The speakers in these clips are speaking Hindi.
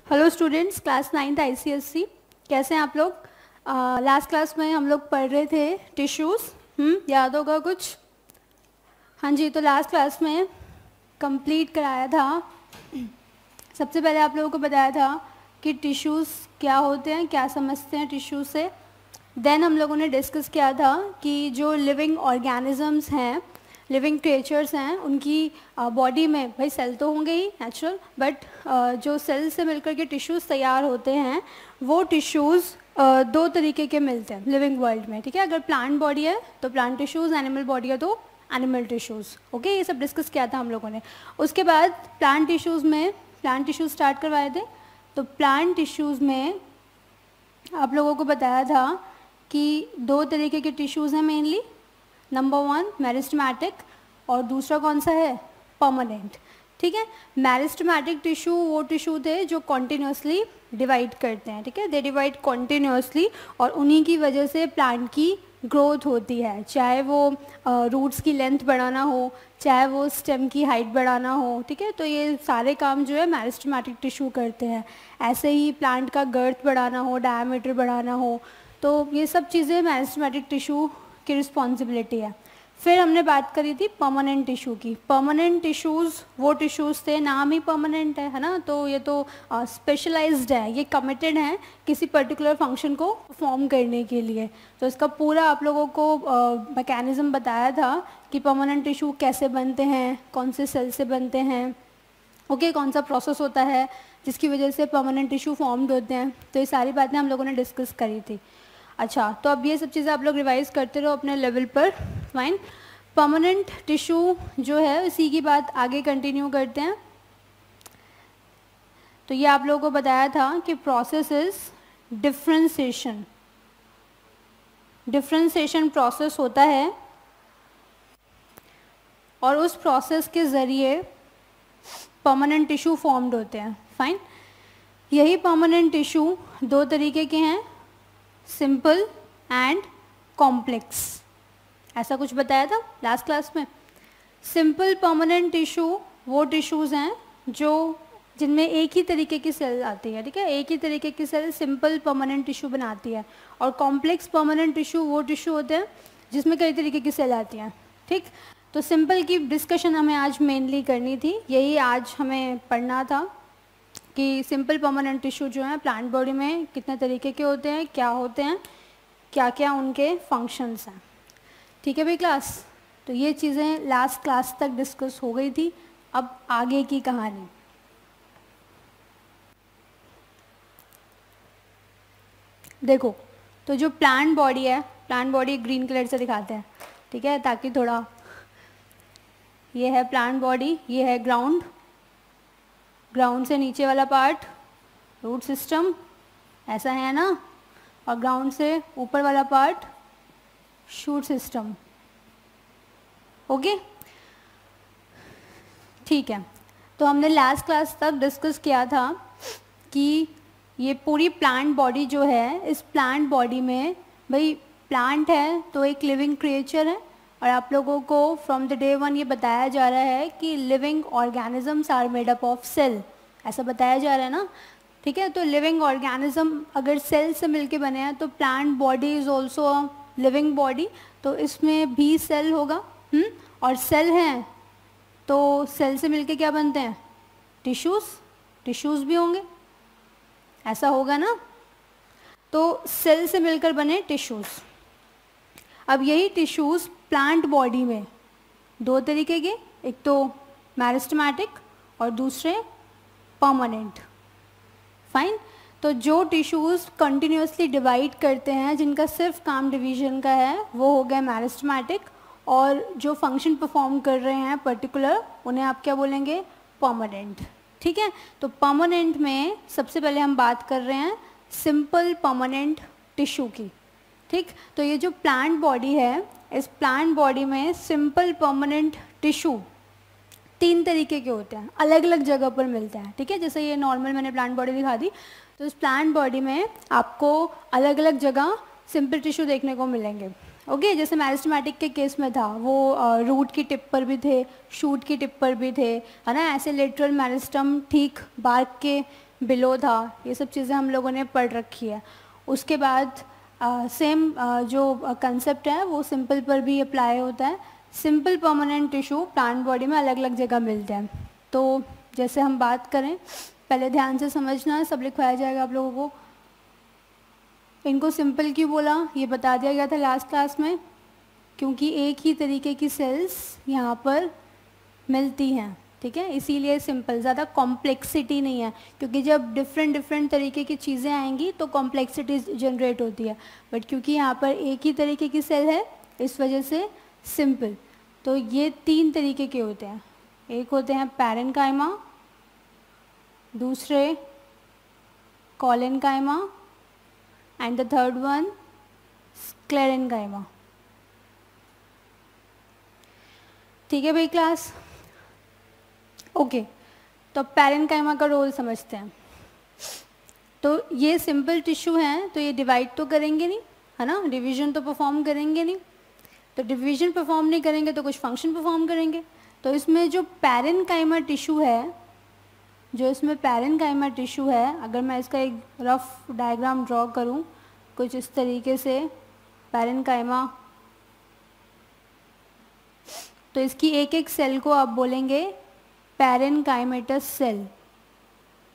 Hello students, class 9th ICSC। कैसे हैं आप लोग? लास्ट क्लास में हम लोग पढ़ रहे थे टिश्यूज़। याद होगा कुछ? हाँ जी, तो लास्ट क्लास में कंप्लीट कराया था। सबसे पहले आप लोगों को बताया था कि टिश्यूज़ क्या होते हैं, क्या समझते हैं टिश्यू से। देन हम लोगों ने डिस्कस किया था कि जो लिविंग ऑर्गेनिजम्स हैं, लिविंग क्रिएचर्स हैं, उनकी बॉडी में भाई सेल तो होंगे ही नेचुरल, बट जो सेल से मिलकर के टिश्यूज़ तैयार होते हैं वो टिश्यूज़ दो तरीके के मिलते हैं लिविंग वर्ल्ड में। ठीक है, अगर प्लांट बॉडी है तो प्लांट टिश्यूज़, एनिमल बॉडी है तो एनिमल टिश्यूज़। ओके, ये सब डिस्कस किया था हम लोगों ने। उसके बाद प्लांट टिश्यूज़ में प्लांट टिश्यूज़ स्टार्ट करवाए थे। तो प्लांट टिश्यूज़ में आप लोगों को बताया था कि दो तरीके के टिश्यूज़ हैं मेनली। नंबर 1 मेरिस्टेमेटिक और दूसरा कौन सा है? परमानेंट। ठीक है, मेरिस्टेमेटिक टिश्यू वो टिश्यू थे जो कॉन्टिन्यूसली डिवाइड करते हैं। ठीक है, दे डिवाइड कॉन्टिन्यूसली और उन्हीं की वजह से प्लांट की ग्रोथ होती है, चाहे वो रूट्स की लेंथ बढ़ाना हो, चाहे वो स्टेम की हाइट बढ़ाना हो। ठीक है, तो ये सारे काम जो है मेरिस्टेमेटिक टिश्यू करते हैं। ऐसे ही प्लांट का गर्थ बढ़ाना हो, डायमीटर बढ़ाना हो, तो ये सब चीज़ें मेरिस्टेमेटिक टिश्यू की रिस्पॉन्सिबिलिटी है। फिर हमने बात करी थी परमानेंट टिश्यू की। परमानेंट टिश्यूज़ वो टिश्यूज़ थे, नाम ही परमानेंट है ना, तो ये तो स्पेशलाइज्ड है, ये कमिटेड है किसी पर्टिकुलर फंक्शन को परफॉर्म करने के लिए। तो इसका पूरा आप लोगों को मैकेनिज़्म बताया था कि परमानेंट टिश्यू कैसे बनते हैं, कौन से सेल से बनते हैं, ओके, कौन सा प्रोसेस होता है जिसकी वजह से परमानेंट टिश्यू फॉर्म्ड होते हैं। तो ये सारी बातें हम लोगों ने डिस्कस करी थी। अच्छा, तो अब ये सब चीज़ें आप लोग रिवाइज करते रहो अपने लेवल पर। फाइन। परमानेंट टिश्यू जो है इसी की बात आगे कंटिन्यू करते हैं। तो ये आप लोगों को बताया था कि process is differentiation. Differentiation process होता है और उस प्रोसेस के ज़रिए परमानेंट टिश्यू फॉर्म्ड होते हैं। फाइन। यही परमानेंट टिश्यू दो तरीके के हैं, सिंपल एंड कॉम्प्लेक्स। ऐसा कुछ बताया था लास्ट क्लास में। सिंपल परमानेंट टिश्यू वो टिश्यूज़ हैं जो जिनमें एक ही तरीके की सेल आती है। ठीक है, एक ही तरीके की सेल सिंपल परमानेंट टिश्यू बनाती है। और कॉम्प्लेक्स परमानेंट टिश्यू वो टिश्यू होते हैं जिसमें कई तरीके की सेल आती हैं। ठीक, तो सिंपल की डिस्कशन हमें आज मेनली करनी थी, यही आज हमें पढ़ना था कि सिंपल परमानेंट टिश्यू जो है प्लांट बॉडी में कितने तरीके के होते हैं, क्या होते हैं, क्या क्या उनके फंक्शंस हैं। ठीक है भाई क्लास, तो ये चीज़ें लास्ट क्लास तक डिस्कस हो गई थी। अब आगे की कहानी। देखो, तो जो प्लांट बॉडी है, प्लांट बॉडी ग्रीन कलर से दिखाते हैं, ठीक है, ताकि थोड़ा, ये है प्लांट बॉडी, ये है ग्राउंड, ग्राउंड से नीचे वाला पार्ट रूट सिस्टम, ऐसा है ना, और ग्राउंड से ऊपर वाला पार्ट शूट सिस्टम। ओके, ठीक है। तो हमने लास्ट क्लास तक डिस्कस किया था कि ये पूरी प्लांट बॉडी जो है, इस प्लांट बॉडी में भाई प्लांट है तो एक लिविंग क्रिएचर है, और आप लोगों को फ्रॉम द डे 1 ये बताया जा रहा है कि living organisms are made up of cell, ऐसा बताया जा रहा है ना। ठीक है, तो लिविंग ऑर्गेनिज्म अगर सेल से मिलके बने हैं तो plant body is also a living body, तो इसमें भी सेल होगा। और सेल हैं तो सेल से मिलके क्या बनते हैं? टिश्यूज़, टिश्यूज़ भी होंगे, ऐसा होगा ना। तो सेल से मिलकर बने टिश्यूज़। अब यही टिश्यूज़ प्लांट बॉडी में दो तरीके के, एक तो मेरिस्टेमेटिक और दूसरे परमानेंट। फाइन। तो जो टिश्यूज़ कंटिन्यूसली डिवाइड करते हैं, जिनका सिर्फ काम डिवीजन का है, वो हो गए मेरिस्टेमेटिक, और जो फंक्शन परफॉर्म कर रहे हैं पर्टिकुलर, उन्हें आप क्या बोलेंगे? परमानेंट। ठीक है, तो परमानेंट में सबसे पहले हम बात कर रहे हैं सिंपल परमानेंट टिश्यू की। ठीक, तो ये जो प्लांट बॉडी है, इस प्लांट बॉडी में सिंपल परमानेंट टिश्यू तीन तरीके के होते हैं, अलग अलग जगह पर मिलते हैं। ठीक है, जैसे ये नॉर्मल मैंने प्लांट बॉडी दिखा दी, तो इस प्लांट बॉडी में आपको अलग अलग जगह सिंपल टिश्यू देखने को मिलेंगे। ओके, जैसे मेरिस्टेमेटिक के केस में था, वो रूट की टिप पर भी थे, शूट की टिप पर भी थे, है ना। ऐसे लेटरल मेरिस्टम ठीक बार्क के बिलो था, ये सब चीज़ें हम लोगों ने पढ़ रखी है। उसके बाद सेम जो कंसेप्ट है वो सिंपल पर भी अप्लाई होता है। Simple permanent tissue plant body में अलग अलग जगह मिलते हैं। तो जैसे हम बात करें, पहले ध्यान से समझना है, सब लिखवाया जाएगा आप लोगों को। इनको सिंपल क्यों बोला, ये बता दिया गया था लास्ट क्लास में, क्योंकि एक ही तरीके की सेल्स यहाँ पर मिलती हैं, ठीक है, इसीलिए सिंपल। ज़्यादा कॉम्प्लेक्सिटी नहीं है, क्योंकि जब डिफरेंट डिफरेंट तरीके की चीज़ें आएंगी तो कॉम्प्लेक्सिटी जनरेट होती है, बट क्योंकि यहाँ पर एक ही तरीके की सेल है इस वजह से सिंपल। तो ये 3 तरीके के होते हैं, एक होते हैं पैरेन्काइमा, दूसरे collenchyma and the third one sclerenchyma. ठीक है भाई क्लास, ओके। तो पैरेन्काइमा का रोल समझते हैं। तो ये सिंपल टिश्यू हैं, तो ये डिवाइड तो करेंगे नहीं, है ना, डिवीजन तो परफॉर्म करेंगे नहीं। तो डिवीजन परफॉर्म नहीं करेंगे तो कुछ फंक्शन परफॉर्म करेंगे। तो इसमें जो पैरेन्काइमा टिश्यू है, अगर मैं इसका एक रफ डायग्राम ड्रॉ करूं कुछ इस तरीके से, पैरेन्काइमा, तो इसकी एक एक सेल को आप बोलेंगे पैरेन्काइमेटस सेल।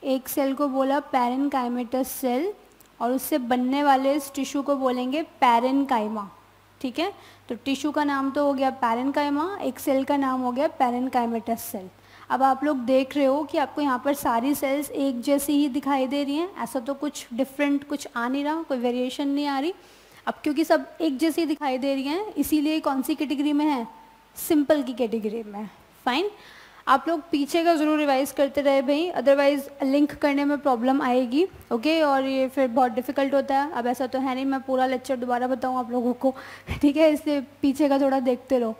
एक सेल को बोला पैरेन्काइमेटस सेल, और उससे बनने वाले इस टिश्यू को बोलेंगे पैरेन्काइमा, ठीक है। तो टिश्यू का नाम तो हो गया पैरेन्काइमा, एक सेल का नाम हो गया पैरेन्काइमेटस सेल। अब आप लोग देख रहे हो कि आपको यहाँ पर सारी सेल्स एक जैसी ही दिखाई दे रही हैं, ऐसा तो कुछ डिफरेंट कुछ आ नहीं रहा, कोई वेरिएशन नहीं आ रही। अब क्योंकि सब एक जैसी दिखाई दे रही हैं, इसीलिए कौन सी कैटेगरी में है, सिंपल की कैटेगरी में। फाइन, आप लोग पीछे का ज़रूर रिवाइज करते रहे भाई, अदरवाइज लिंक करने में प्रॉब्लम आएगी, ओके, और ये फिर बहुत डिफिकल्ट होता है। अब ऐसा तो है नहीं मैं पूरा लेक्चर दोबारा बताऊँ आप लोगों को, ठीक है, इसलिए पीछे का थोड़ा देखते रहो।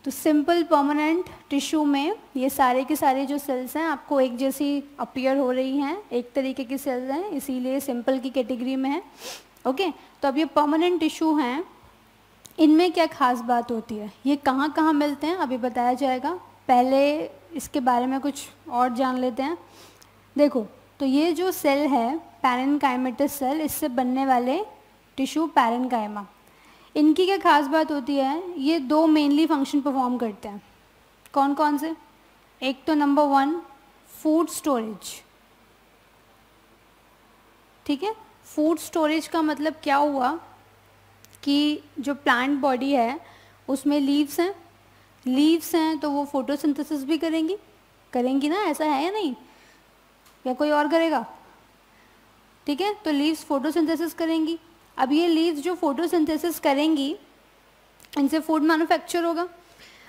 तो सिंपल परमानेंट टिश्यू में ये सारे के सारे जो सेल्स हैं आपको एक जैसी अपीयर हो रही हैं, एक तरीके की सेल्स हैं, इसीलिए सिंपल की कैटेगरी में है, ओके। तो अब ये परमानेंट टिश्यू हैं, इनमें क्या खास बात होती है, ये कहाँ कहाँ मिलते हैं अभी बताया जाएगा। पहले इसके बारे में कुछ और जान लेते हैं। देखो, तो ये जो सेल है पैरेन्काइमेटस सेल, इससे बनने वाले टिश्यू पैरेन्काइमा, इनकी क्या खास बात होती है, ये 2 मेनली फंक्शन परफॉर्म करते हैं। कौन कौन से, एक तो नंबर 1 फूड स्टोरेज, ठीक है। फूड स्टोरेज का मतलब क्या हुआ कि जो प्लांट बॉडी है उसमें लीव्स हैं, तो वो फोटोसिंथेसिस भी करेंगी ना, ऐसा है या नहीं, या कोई और करेगा, ठीक है। तो लीव्स फोटोसिंथेसिस करेंगी। अब ये लीव्स जो फोटोसिंथेसिस करेंगी, इनसे फूड मैन्युफैक्चर होगा।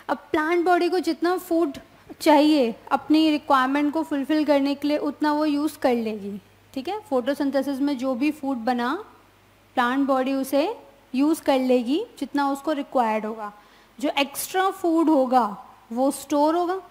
अब प्लांट बॉडी को जितना फूड चाहिए अपनी रिक्वायरमेंट को फुलफिल करने के लिए, उतना वो यूज़ कर लेगी, ठीक है। फोटोसिंथेसिस में जो भी फूड बना, प्लांट बॉडी उसे यूज़ कर लेगी जितना उसको रिक्वायर्ड होगा। जो एक्स्ट्रा फूड होगा वो स्टोर होगा,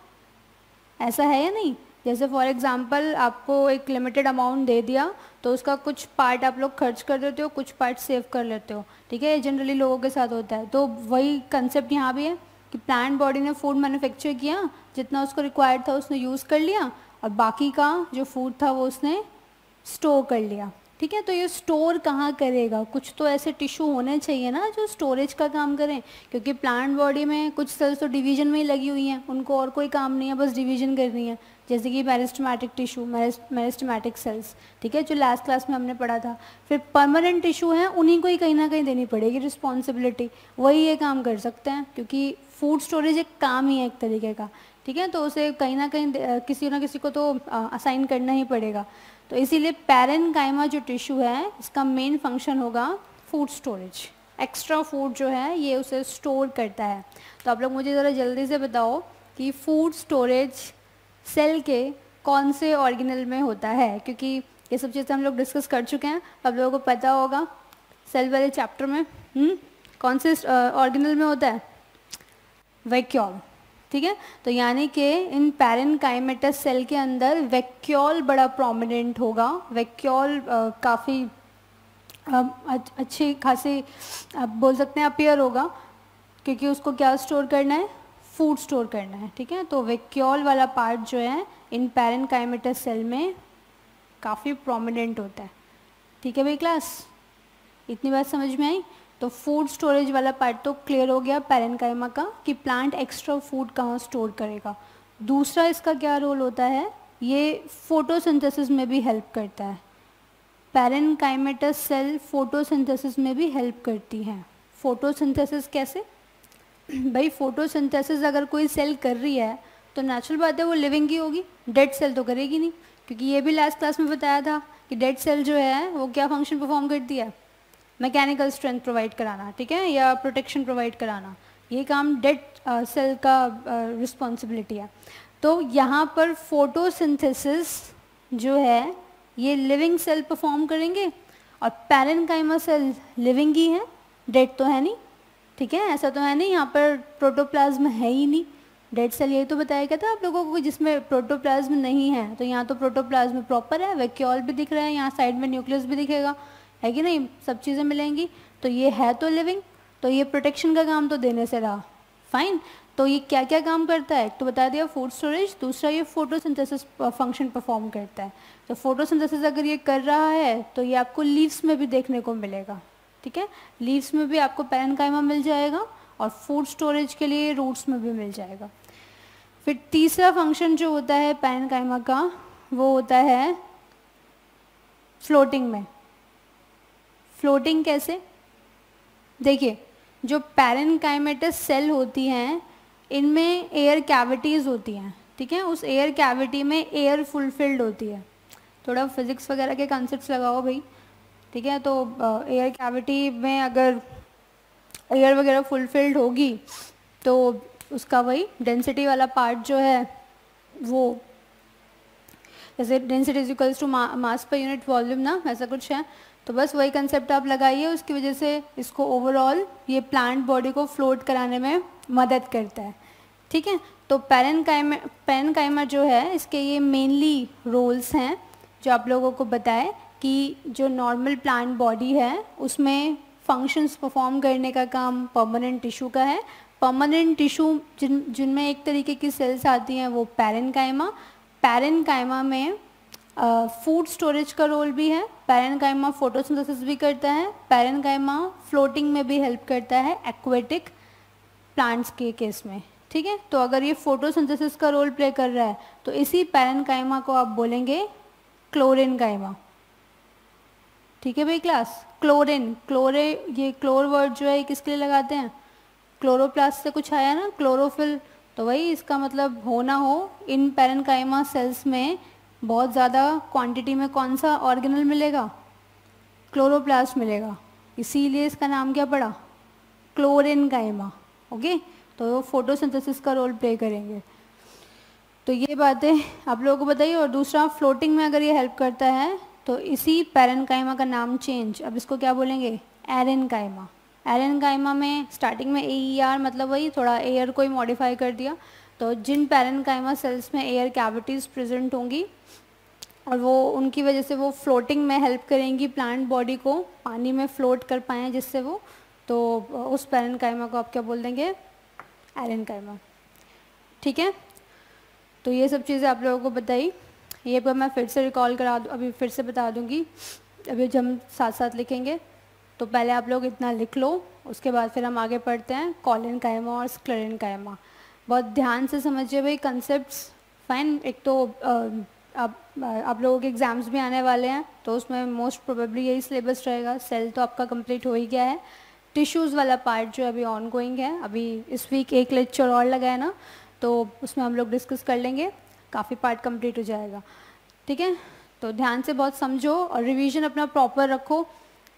ऐसा है या नहीं। जैसे फॉर एग्जांपल आपको एक लिमिटेड अमाउंट दे दिया, तो उसका कुछ पार्ट आप लोग खर्च कर देते हो, कुछ पार्ट सेव कर लेते हो, ठीक है, जनरली लोगों के साथ होता है। तो वही कंसेप्ट यहाँ भी है कि प्लांट बॉडी ने फूड मैन्युफैक्चर किया, जितना उसको रिक्वायर्ड था उसने यूज़ कर लिया, और बाकी का जो फूड था वो उसने स्टोर कर लिया, ठीक है। तो ये स्टोर कहाँ करेगा, कुछ तो ऐसे टिश्यू होने चाहिए ना जो स्टोरेज का काम करें, क्योंकि प्लांट बॉडी में कुछ सेल्स तो डिवीजन में ही लगी हुई हैं, उनको और कोई काम नहीं है, बस डिवीजन करनी है, जैसे कि मेरिस्टेमेटिक टिश्यू, मेरिस्टेमेटिक सेल्स, ठीक है, जो लास्ट क्लास में हमने पढ़ा था। फिर परमानेंट टिश्यू हैं, उन्हीं को ही कहीं ना कहीं देनी पड़ेगी रिस्पॉन्सिबिलिटी, वही ये काम कर सकते हैं, क्योंकि फूड स्टोरेज एक काम ही है एक तरीके का, ठीक है। तो उसे कहीं ना कहीं किसी ना किसी को तो असाइन करना ही पड़ेगा। तो इसीलिए पैरेन्काइमा जो टिश्यू है, इसका मेन फंक्शन होगा फूड स्टोरेज। एक्स्ट्रा फूड जो है ये उसे स्टोर करता है। तो आप लोग मुझे ज़रा जल्दी से बताओ कि फूड स्टोरेज सेल के कौन से ऑर्गेनल में होता है, क्योंकि ये सब चीज़ें हम लोग डिस्कस कर चुके हैं, आप लोगों को पता होगा सेल वाले चैप्टर में। कौन से ऑर्गेनल में होता है, वैक्यूल, ठीक है। तो यानी कि इन पैरेन्काइमेटस सेल के अंदर वैक्यूल बड़ा प्रोमिनेंट होगा। वैक्यूल काफ़ी अच्छी खासी आप बोल सकते हैं अपीयर होगा, क्योंकि उसको क्या स्टोर करना है, फूड स्टोर करना है, ठीक है। तो वैक्यूल वाला पार्ट जो है इन पैरेन्काइमेटस सेल में काफ़ी प्रोमिनेंट होता है। ठीक है भाई क्लास, इतनी बात समझ में आई। तो फूड स्टोरेज वाला पार्ट तो क्लियर हो गया पैरेन्काइमा का, कि प्लांट एक्स्ट्रा फूड कहाँ स्टोर करेगा। दूसरा इसका क्या रोल होता है, ये फोटोसिंथेसिस में भी हेल्प करता है। पैरेन्काइमेटस सेल फोटोसिंथेसिस में भी हेल्प करती हैं। फोटोसिंथेसिस कैसे भाई, फोटोसिंथेसिस अगर कोई सेल कर रही है तो नेचुरल बात है वो लिविंग ही होगी, डेड सेल तो करेगी नहीं, क्योंकि ये भी लास्ट क्लास में बताया था कि डेड सेल जो है वो क्या फंक्शन परफॉर्म करती है, मैकेनिकल स्ट्रेंथ प्रोवाइड कराना, ठीक है, या प्रोटेक्शन प्रोवाइड कराना, ये काम डेड सेल का रिस्पॉन्सिबिलिटी है। तो यहाँ पर फोटोसिंथेसिस जो है ये लिविंग सेल परफॉर्म करेंगे, और पैरेन्काइमा सेल लिविंग ही है, डेड तो है नहीं, ठीक है, ऐसा तो है नहीं यहाँ पर प्रोटोप्लाज्म है ही नहीं। डेड सेल यही तो बताया गया था आप लोगों को, जिसमें प्रोटोप्लाज्म नहीं है। तो यहाँ तो प्रोटोप्लाज्म प्रॉपर है, वैक्यूल भी दिख रहा है, यहाँ साइड में न्यूक्लियस भी दिखेगा, है कि नहीं, सब चीज़ें मिलेंगी। तो ये है तो लिविंग, तो ये प्रोटेक्शन का काम तो देने से रहा, फाइन। तो ये क्या क्या काम करता है, तो बता दिया फूड स्टोरेज, दूसरा ये फोटोसिंथेसिस फंक्शन परफॉर्म करता है। तो फोटोसिंथेसिस अगर ये कर रहा है तो ये आपको लीव्स में भी देखने को मिलेगा, ठीक है, लीव्स में भी आपको पैरेन्काइमा मिल जाएगा, और फूड स्टोरेज के लिए रूट्स में भी मिल जाएगा। फिर तीसरा फंक्शन जो होता है पैरेन्काइमा का, वो होता है फ्लोटिंग में। फ्लोटिंग कैसे, देखिए, जो पैरेन्काइमेटस सेल होती हैं इनमें एयर कैविटीज़ होती हैं, ठीक है, उस एयर कैविटी में एयर फुलफिल्ड होती है। थोड़ा फिजिक्स वगैरह के कॉन्सेप्ट्स लगाओ भाई, ठीक है। तो एयर कैविटी में अगर एयर वगैरह फुलफिल्ड होगी तो उसका वही डेंसिटी वाला पार्ट जो है वो, जैसे density is equals to mass per unit volume ना, ऐसा कुछ है। तो बस वही कंसेप्ट आप लगाइए, उसकी वजह से इसको ओवरऑल ये प्लांट बॉडी को फ्लोट कराने में मदद करता है, ठीक है। तो पैरेन्काइमा जो है इसके ये मेनली रोल्स हैं जो आप लोगों को बताए, कि जो नॉर्मल प्लांट बॉडी है उसमें फंक्शंस परफॉर्म करने का काम परमानेंट टिश्यू का है। परमानेंट टिश्यू जिनमें एक तरीके की सेल्स आती हैं वो पैरेन्काइमा में फूड स्टोरेज का रोल भी है, पैरेन्काइमा फोटोसिंथेसिस भी करता है, पैरेन्काइमा फ्लोटिंग में भी हेल्प करता है एक्वेटिक प्लांट्स के केस में, ठीक है। तो अगर ये फोटोसिंथेसिस का रोल प्ले कर रहा है तो इसी पैरेन्काइमा को आप बोलेंगे क्लोरेन्काइमा, ठीक है भाई क्लास। ये क्लोर वर्ड जो है किसके लिए लगाते हैं, क्लोरोप्लास्ट से कुछ आया ना, क्लोरोफिल, तो वही इसका मतलब हो ना हो इन पैरेन्काइमा सेल्स में बहुत ज़्यादा क्वांटिटी में कौन सा ऑर्गेनल मिलेगा, क्लोरोप्लास्ट मिलेगा, इसीलिए इसका नाम क्या पड़ा, क्लोरेन्काइमा, ओके। तो वो फोटोसिंथेसिस का रोल प्ले करेंगे। तो ये बातें आप लोगों को बताइए। और दूसरा, फ्लोटिंग में अगर ये हेल्प करता है तो इसी पैरेन्काइमा का नाम चेंज, अब इसको क्या बोलेंगे, एरेन्काइमा। एरेन्काइमा में स्टार्टिंग में AER मतलब वही थोड़ा एयर को ही मॉडिफाई कर दिया। तो जिन पैरेन्काइमा सेल्स में एयर कैविटीज़ प्रेजेंट होंगी और वो उनकी वजह से वो फ्लोटिंग में हेल्प करेंगी प्लांट बॉडी को पानी में फ्लोट कर पाएँ जिससे वो, तो उस पैरेन्काइमा को आप क्या बोल देंगे, एरेन्काइमा, ठीक है। तो ये सब चीज़ें आप लोगों को बताई, ये पर मैं फिर से रिकॉल करा दूँ, अभी फिर से बता दूँगी, अभी जब हम साथ साथ लिखेंगे। तो पहले आप लोग इतना लिख लो, उसके बाद फिर हम आगे पढ़ते हैं कॉलेन्काइमा और स्क्लेरेन्काइमा। बहुत ध्यान से समझिए भाई कंसेप्ट्स, फाइन। एक तो आप लोगों के एग्ज़ाम्स भी आने वाले हैं तो उसमें मोस्ट प्रोबेबली यही सिलेबस रहेगा। सेल तो आपका कंप्लीट हो ही गया है, टिश्यूज़ वाला पार्ट जो अभी ऑन गोइंग है, अभी इस वीक एक लेक्चर और लगा है ना, तो उसमें हम लोग डिस्कस कर लेंगे, काफ़ी पार्ट कंप्लीट हो जाएगा, ठीक है। तो ध्यान से बहुत समझो और रिवीजन अपना प्रॉपर रखो,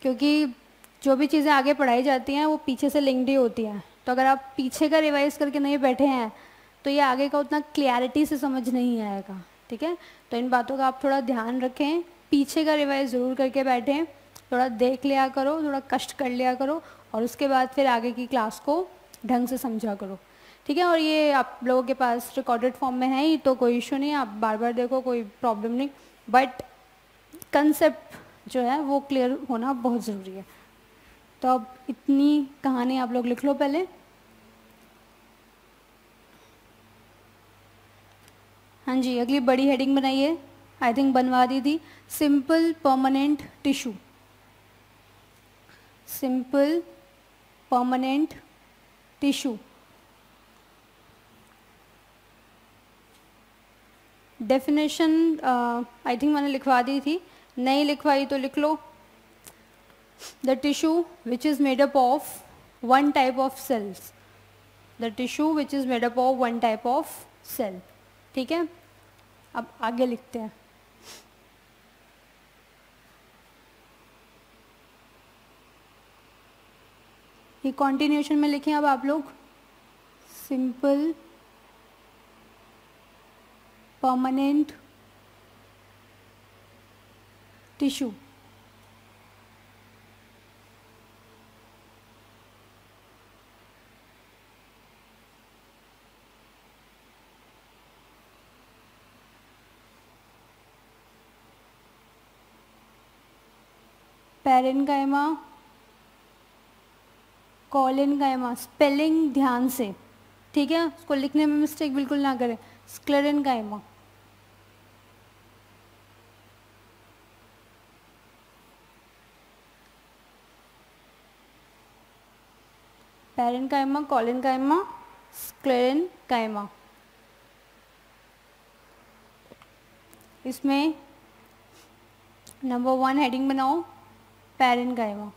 क्योंकि जो भी चीज़ें आगे पढ़ाई जाती हैं वो पीछे से लिंक्ड ही होती हैं। तो अगर आप पीछे का रिवाइज करके नहीं बैठे हैं तो ये आगे का उतना क्लैरिटी से समझ नहीं आएगा, ठीक है। तो इन बातों का आप थोड़ा ध्यान रखें, पीछे का रिवाइज ज़रूर करके बैठें, थोड़ा देख लिया करो, थोड़ा कष्ट कर लिया करो, और उसके बाद फिर आगे की क्लास को ढंग से समझा करो, ठीक है। और ये आप लोगों के पास रिकॉर्डेड फॉर्म में है ही, तो कोई इशू नहीं, आप बार बार देखो, कोई प्रॉब्लम नहीं, बट कंसेप्ट जो है वो क्लियर होना बहुत ज़रूरी है। तो अब इतनी कहानी आप लोग लिख लो पहले। हाँ जी, अगली बड़ी हेडिंग बनाइए, आई थिंक बनवा दी थी, simple permanent tissue, simple permanent tissue. Definition I think मैंने लिखवा दी थी, नहीं लिखवाई तो लिख लो। The tissue which is made up of one type of cells, the tissue which is made up of one type of cell. ठीक है, अब आगे लिखते हैं। ये कॉन्टिन्यूशन में लिखें अब आप लोग, simple permanent tissue. Parenchyma, collenchyma, spelling ध्यान से, ठीक है, उसको लिखने में मिस्टेक बिल्कुल ना करें। Sclerenchyma, parenchyma, collenchyma, sclerenchyma. इसमें नंबर 1 हेडिंग बनाओ, पैरेन्काइमा।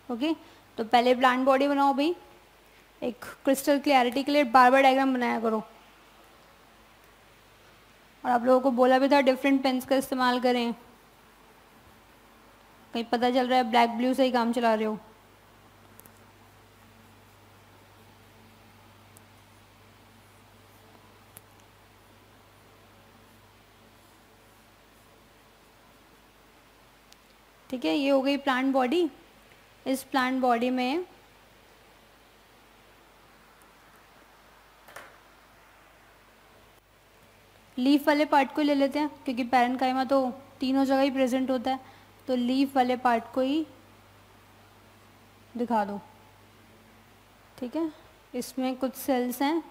ओके, तो पहले प्लांट बॉडी बनाओ भाई, एक क्रिस्टल क्लैरिटी के लिए बार बार डायग्राम बनाया करो। और आप लोगों को बोला भी था डिफरेंट पेन्स का इस्तेमाल करें, कहीं पता चल रहा है ब्लैक ब्लू से ही काम चला रहे हो। ठीक है, ये हो गई प्लांट बॉडी। इस प्लांट बॉडी में लीफ वाले पार्ट को ले लेते हैं, क्योंकि पैरेन्काइमा तो तीनों जगह ही प्रेजेंट होता है, तो लीफ वाले पार्ट को ही दिखा दो। ठीक है, इसमें कुछ सेल्स हैं,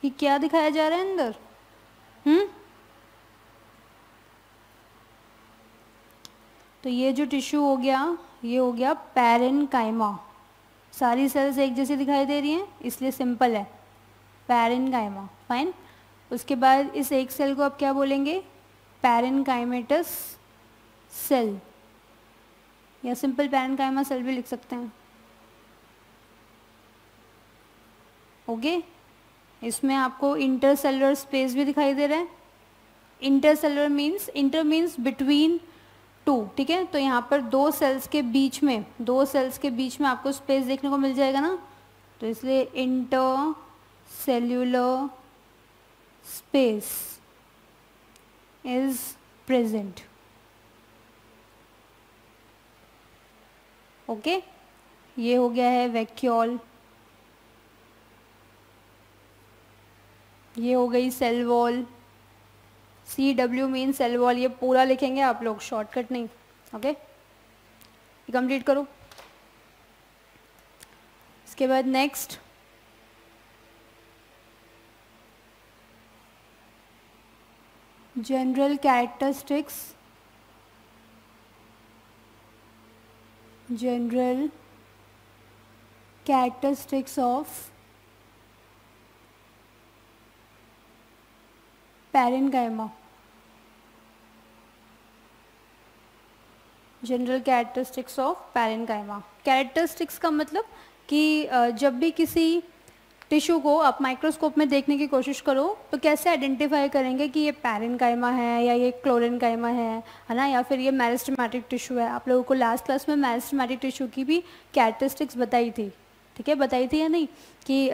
कि क्या दिखाया जा रहा है अंदर। तो ये जो टिश्यू हो गया, ये हो गया पैरेन्काइमा। सारी सेल्स एक जैसी दिखाई दे रही हैं, इसलिए सिंपल है, पैरेन्काइमा। फाइन। उसके बाद इस एक सेल को आप क्या बोलेंगे, पैरेन्काइमेटस सेल, या सिंपल पैरेन्काइमा सेल भी लिख सकते हैं। ओके, इसमें आपको इंटरसेलुलर स्पेस भी दिखाई दे रहा है। Intercellular means, inter means between two, ठीक है, तो यहाँ पर दो सेल्स के बीच में, दो सेल्स के बीच में आपको स्पेस देखने को मिल जाएगा ना, तो इसलिए intercellular space is present. Okay, ये हो गया है वैक्यूल, ये हो गई cell wall. CW mean cell wall, ये पूरा लिखेंगे आप लोग, शॉर्टकट नहीं। ओके, ये कंप्लीट करो। इसके बाद next general characteristics, general characteristics of parenchyma. General characteristics of parenchyma. Characteristics का मतलब कि जब भी किसी टिश्यू को आप माइक्रोस्कोप में देखने की कोशिश करो तो कैसे आइडेंटिफाई करेंगे कि ये पैरेन्काइमा है या ये क्लोरेन्काइमा है ना, या फिर ये मेरिस्टेमेटिक टिश्यू है। आप लोगों को लास्ट क्लास में मेरिस्टेमेटिक टिश्यू की भी कैरेक्टरिस्टिक्स बताई थी, ठीक है, बताई थी या नहीं, कि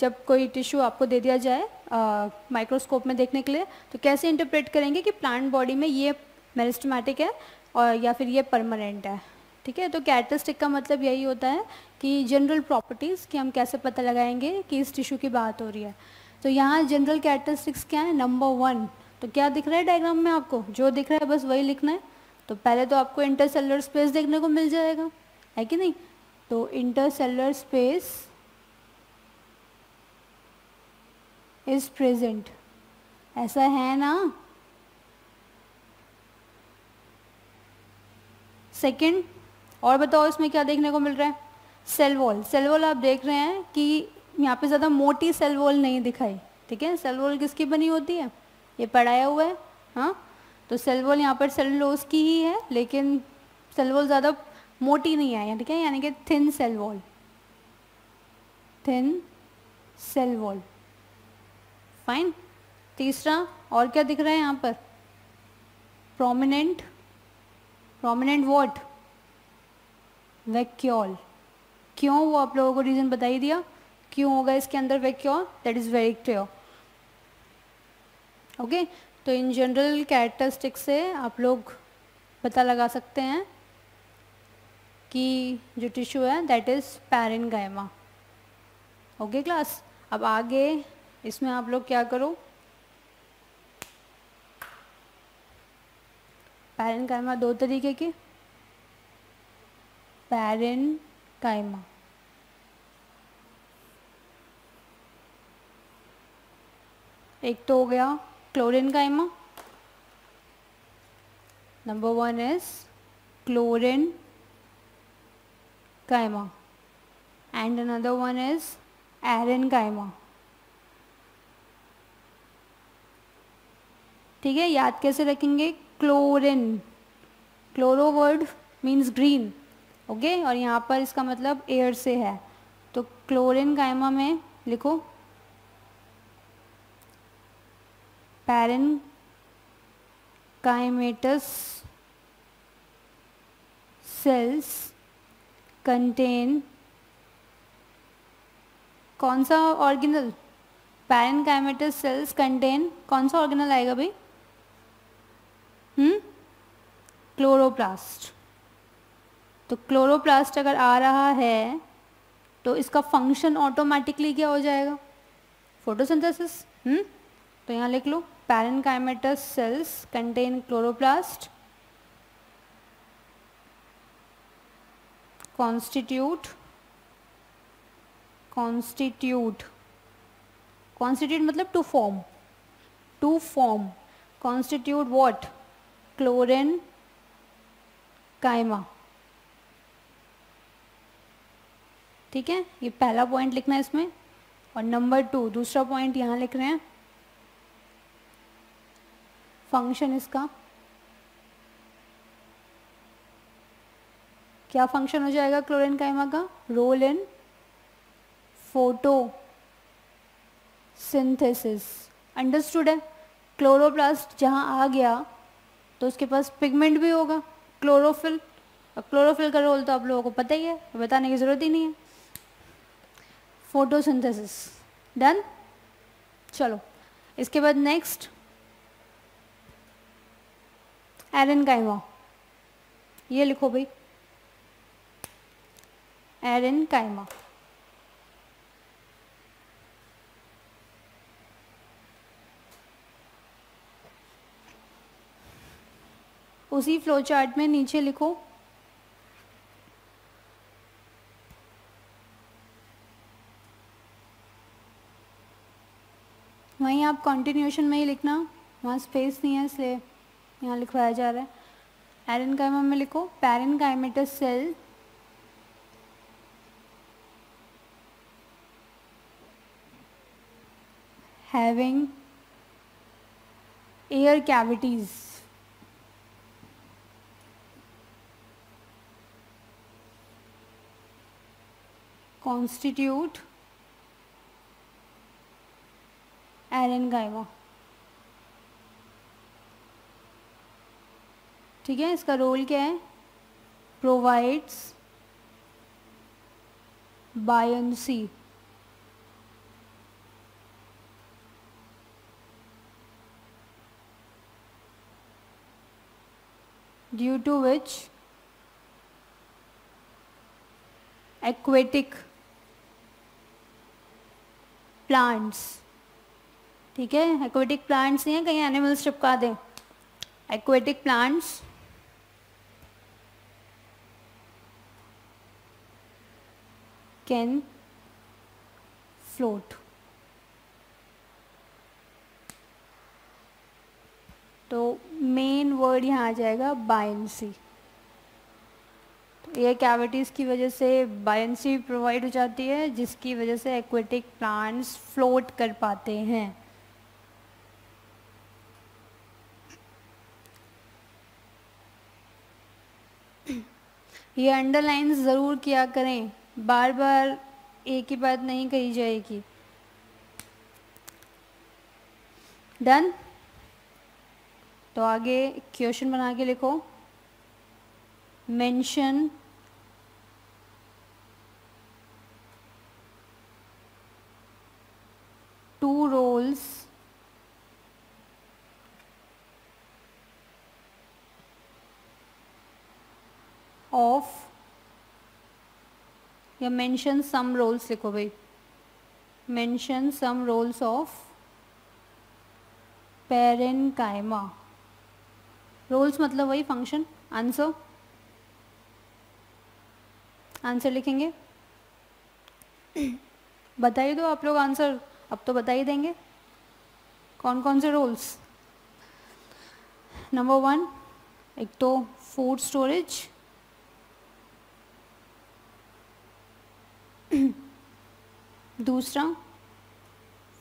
जब कोई टिश्यू आपको दे दिया जाए माइक्रोस्कोप में देखने के लिए, तो कैसे इंटरप्रेट करेंगे कि प्लांट बॉडी में ये मेरिस्टेमेटिक है और या फिर ये परमानेंट है। ठीक है, तो कैरेक्टरिस्टिक का मतलब यही होता है कि जनरल प्रॉपर्टीज़, कि हम कैसे पता लगाएंगे कि इस टिश्यू की बात हो रही है। तो यहाँ जनरल कैरेक्टरिस्टिक्स क्या है, नंबर 1, तो क्या दिख रहा है डायग्राम में आपको, जो दिख रहा है बस वही लिखना है। तो पहले तो आपको इंटरसेलुलर स्पेस देखने को मिल जाएगा, है कि नहीं। तो इंटरसेलुलर स्पेस इज प्रेजेंट, ऐसा है ना। सेकंड, और बताओ इसमें क्या देखने को मिल रहा है, सेल वॉल। सेल वॉल आप देख रहे हैं कि यहाँ पे ज़्यादा मोटी सेल वॉल नहीं दिखाई। ठीक है, सेल वॉल किसकी बनी होती है, ये पढ़ाया हुआ है। हाँ, तो सेल वॉल यहाँ पर सेलुलोज की ही है, लेकिन सेल वॉल ज़्यादा मोटी नहीं है, ठीक है, यानी कि thin cell wall, thin cell wall. Fine. तीसरा, और क्या दिख रहा है यहाँ पर, प्रोमिनेंट, प्रोमिनेंट व्हाट, वैक्यूल। क्यों, वो आप लोगों को रीज़न बता ही दिया, क्यों होगा इसके अंदर vacuole, that is very clear. Okay, तो इन जनरल कैरेक्टरिस्टिक्स से आप लोग पता लगा सकते हैं कि जो टिश्यू है that is parenchyma. Okay class, अब आगे इसमें आप लोग क्या करो, पैरेन्काइमा 2 तरीके के, पैरेन्काइमा, एक तो हो गया क्लोरेन्काइमा, number 1 is क्लोरेन्काइमा and another one is एरेन्काइमा। ठीक है, याद कैसे रखेंगे, chlorine, chloro word means green, okay, और यहाँ पर इसका मतलब एयर से है, तो क्लोरेन्काइमा में लिखो पैरेन्काइमेटस सेल्स कंटेन, कौन सा ऑर्गेनल, पैरेन्काइमेटस सेल्स कंटेन कौन सा ऑर्गेनल आएगा भाई, क्लोरोप्लास्ट। तो क्लोरोप्लास्ट अगर आ रहा है तो इसका फंक्शन ऑटोमेटिकली क्या हो जाएगा, फोटोसिंथेसिस। तो यहाँ लिख लो parenchymatous cells contain chloroplast constitute मतलब to form, constitute what, chlorenchyma. ठीक है, ये पहला पॉइंट लिखना है इसमें, और नंबर 2 दूसरा पॉइंट यहाँ लिख रहे हैं, फंक्शन इसका क्या फंक्शन हो जाएगा क्लोरेन्काइमा का, रोल इन फोटोसिंथेसिस। अंडरस्टूड है, क्लोरोप्लास्ट जहाँ आ गया तो उसके पास पिगमेंट भी होगा, क्लोरोफिल। और क्लोरोफिल का रोल तो आप लोगों को पता ही है, बताने की ज़रूरत ही नहीं है, फोटोसिंथेसिस। डन, चलो इसके बाद नेक्स्ट एरेन्काइमा, ये लिखो भाई एरेन्काइमा। उसी फ्लो चार्ट में नीचे लिखो वहीं आप कंटिन्यूएशन में ही लिखना, वहाँ स्पेस नहीं है इसलिए यहाँ लिखवाया जा रहा है। एरेन्काइमा में लिखो parenchymatous cell having air cavities, constitute aerenchyma. ठीक है, इसका रोल क्या है, provides buoyancy due to which aquatic plants, ठीक है, एक्वेटिक प्लांट्स नहीं है, कहीं एनिमल्स चिपका दें, एक्वेटिक प्लांट्स कैन फ्लोट। तो मेन वर्ड यहाँ आ जाएगा बायंसी। तो एयर कैविटीज़ की वजह से बायंसी प्रोवाइड हो जाती है, जिसकी वजह से एक्वेटिक प्लांट्स फ्लोट कर पाते हैं। ये अंडरलाइन ज़रूर किया करें, बार बार एक ही बात नहीं कही जाएगी। डन। तो आगे क्वेश्चन बना के लिखो, मेंशन टू रोल्स ऑफ, या मेंशन सम रोल्स लिखो भाई, mention some roles of parenchyma. Roles मतलब वही फंक्शन। आंसर, आंसर लिखेंगे, बता ही दो आप लोग आंसर, अब तो बता ही देंगे कौन कौन से रोल्स। नंबर 1 एक तो फूड स्टोरेज, दूसरा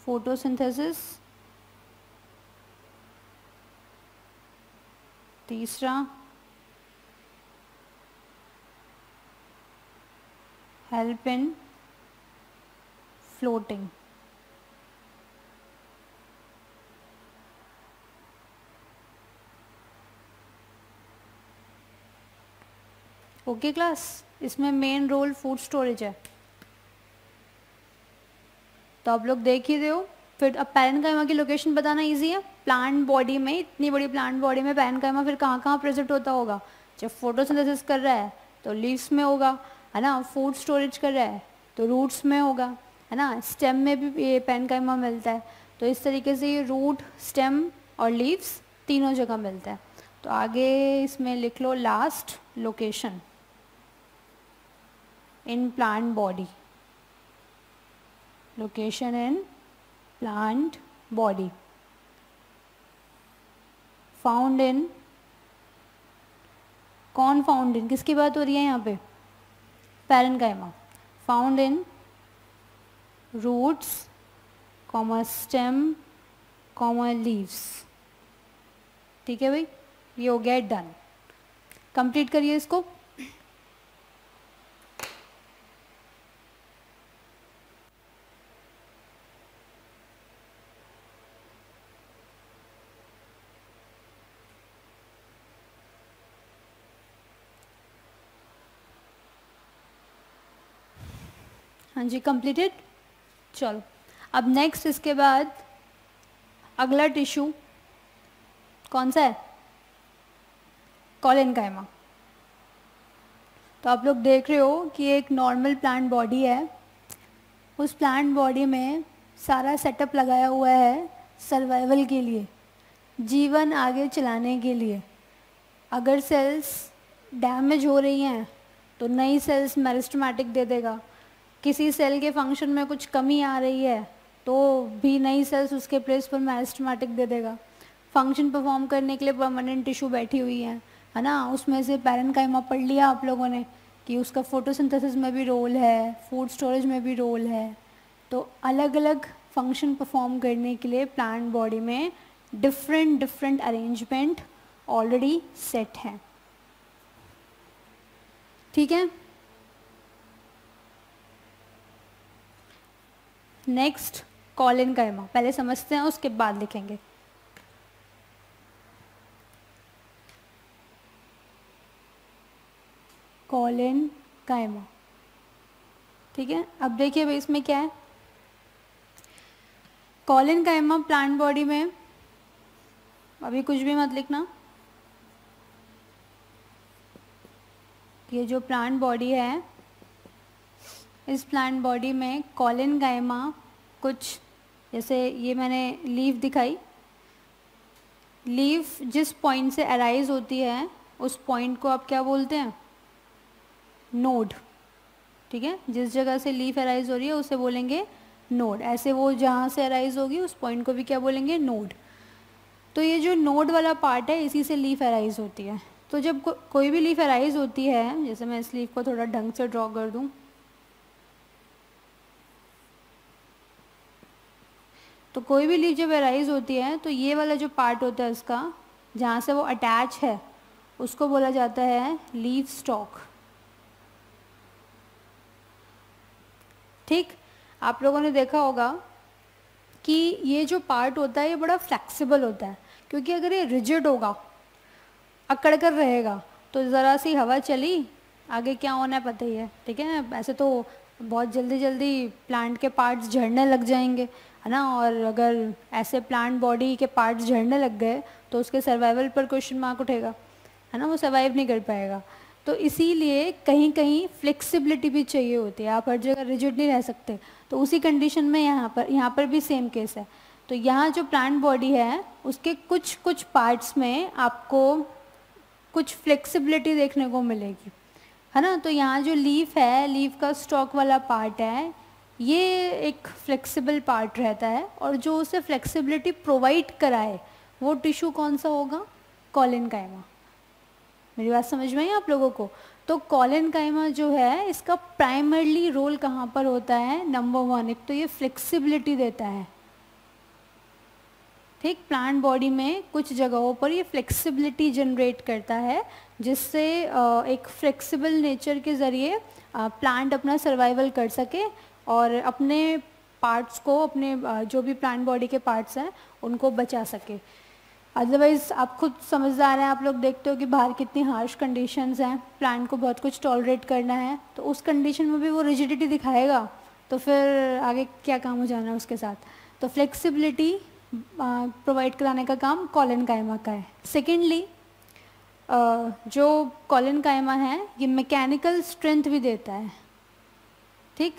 फोटोसिंथेसिस, तीसरा help in floating. Okay class, इसमें मेन रोल फूड स्टोरेज है, तो आप लोग देख ही रहे हो। फिर अब पैरेनकाइमा की लोकेशन बताना इजी है। प्लांट बॉडी में, इतनी बड़ी प्लांट बॉडी में पैरेनकाइमा फिर कहाँ कहाँ प्रेजेंट होता होगा। जब फोटोसिंथेसिस कर रहा है तो लीव्स में होगा, है ना। फूड स्टोरेज कर रहा है तो रूट्स में होगा, है ना। स्टेम में भी ये पैरेनकाइमा मिलता है। तो इस तरीके से ये रूट, स्टेम और लीव्स तीनों जगह मिलता है। तो आगे इसमें लिख लो last, location in plant body, location in plant body found in, कौन फाउंड इन, किसकी बात हो रही है यहाँ पे, parenchyma. Found in roots comma stem comma leaves. ठीक है भाई, ये हो गया डन। कंप्लीट करिए इसको। हाँ जी, कंप्लीटेड। चलो अब नेक्स्ट, इसके बाद अगला टिश्यू कौन सा है, कॉलेनकाइमा। तो आप लोग देख रहे हो कि एक नॉर्मल प्लांट बॉडी है, उस प्लांट बॉडी में सारा सेटअप लगाया हुआ है सर्वाइवल के लिए, जीवन आगे चलाने के लिए। अगर सेल्स डैमेज हो रही हैं तो नई सेल्स मेरिस्टेमेटिक दे देगा। किसी सेल के फंक्शन में कुछ कमी आ रही है तो भी नई सेल्स उसके प्लेस पर मेरिस्टेमेटिक दे देगा। फंक्शन परफॉर्म करने के लिए परमानेंट टिश्यू बैठी हुई है ना। उसमें से पैरेनकाइमा पढ़ लिया आप लोगों ने कि उसका फोटोसिंथेसिस में भी रोल है, फूड स्टोरेज में भी रोल है। तो अलग अलग फंक्शन परफॉर्म करने के लिए प्लांट बॉडी में different different arrangement already set हैं। ठीक है, नेक्स्ट कॉलेनकाइमा, पहले समझते हैं उसके बाद लिखेंगे। कॉलेनकाइमा, ठीक है। अब देखिए भाई इसमें क्या है, कॉलेनकाइमा प्लांट बॉडी में, अभी कुछ भी मत लिखना, ये जो प्लांट बॉडी है, इस प्लांट बॉडी में कॉलेनकाइमा कुछ, जैसे ये मैंने लीफ दिखाई, लीफ जिस पॉइंट से अराइज होती है उस पॉइंट को आप क्या बोलते हैं? नोड। ठीक है, जिस जगह से लीफ अराइज हो रही है उसे बोलेंगे नोड। ऐसे वो जहाँ से अराइज होगी उस पॉइंट को भी क्या बोलेंगे? नोड। तो ये जो नोड वाला पार्ट है, इसी से लीफ अराइज होती है। तो जब कोई भी लीफ अराइज होती है, जैसे मैं इस लीफ को थोड़ा ढंग से ड्रॉ कर दूँ, तो कोई भी लीफ जब अराइज होती है तो ये वाला जो पार्ट होता है उसका, जहाँ से वो अटैच है, उसको बोला जाता है लीफ स्टॉक। ठीक, आप लोगों ने देखा होगा कि ये जो पार्ट होता है ये बड़ा फ्लेक्सिबल होता है, क्योंकि अगर ये रिजिड होगा, अकड़ कर रहेगा, तो ज़रा सी हवा चली, आगे क्या होना है पता ही है। ठीक है, ऐसे तो बहुत जल्दी जल्दी प्लांट के पार्ट्स झड़ने लग जाएंगे, है ना। और अगर ऐसे प्लांट बॉडी के पार्ट्स झड़ने लग गए तो उसके सर्वाइवल पर क्वेश्चन मार्क उठेगा, है ना, वो सर्वाइव नहीं कर पाएगा। तो इसीलिए कहीं कहीं फ्लेक्सिबिलिटी भी चाहिए होती है, आप हर जगह रिजिड नहीं रह सकते। तो उसी कंडीशन में यहाँ पर भी सेम केस है। तो यहाँ जो प्लांट बॉडी है उसके कुछ कुछ पार्ट्स में आपको कुछ फ्लेक्सिबिलिटी देखने को मिलेगी, है ना। तो यहाँ जो लीफ है, लीफ का स्टॉक वाला पार्ट है, ये एक फ्लेक्सिबल पार्ट रहता है, और जो उसे फ्लेक्सिबिलिटी प्रोवाइड कराए वो टिश्यू कौन सा होगा? कॉलेनकाइमा। मेरी बात समझ में आई आप लोगों को? तो कॉलेनकाइमा जो है, इसका प्राइमरली रोल कहाँ पर होता है? नंबर 1, एक तो ये फ्लेक्सिबिलिटी देता है। ठीक, प्लांट बॉडी में कुछ जगहों पर ये फ्लेक्सिबिलिटी जनरेट करता है, जिससे एक फ्लेक्सिबल नेचर के ज़रिए प्लांट अपना सर्वाइवल कर सके और अपने पार्ट्स को, अपने जो भी प्लांट बॉडी के पार्ट्स हैं उनको बचा सके। अदरवाइज़ आप खुद समझदार हैं, आप लोग देखते हो कि बाहर कितनी हार्श कंडीशंस हैं, प्लांट को बहुत कुछ टॉलरेट करना है, तो उस कंडीशन में भी वो रिजिडिटी दिखाएगा, तो फिर आगे क्या काम हो जाना है उसके साथ। तो फ्लेक्सिबिलिटी प्रोवाइड कराने का काम कॉलेनकाइमा का है। सेकेंडली, जो कॉलेनकाइमा है ये मैकेनिकल स्ट्रेंथ भी देता है। ठीक,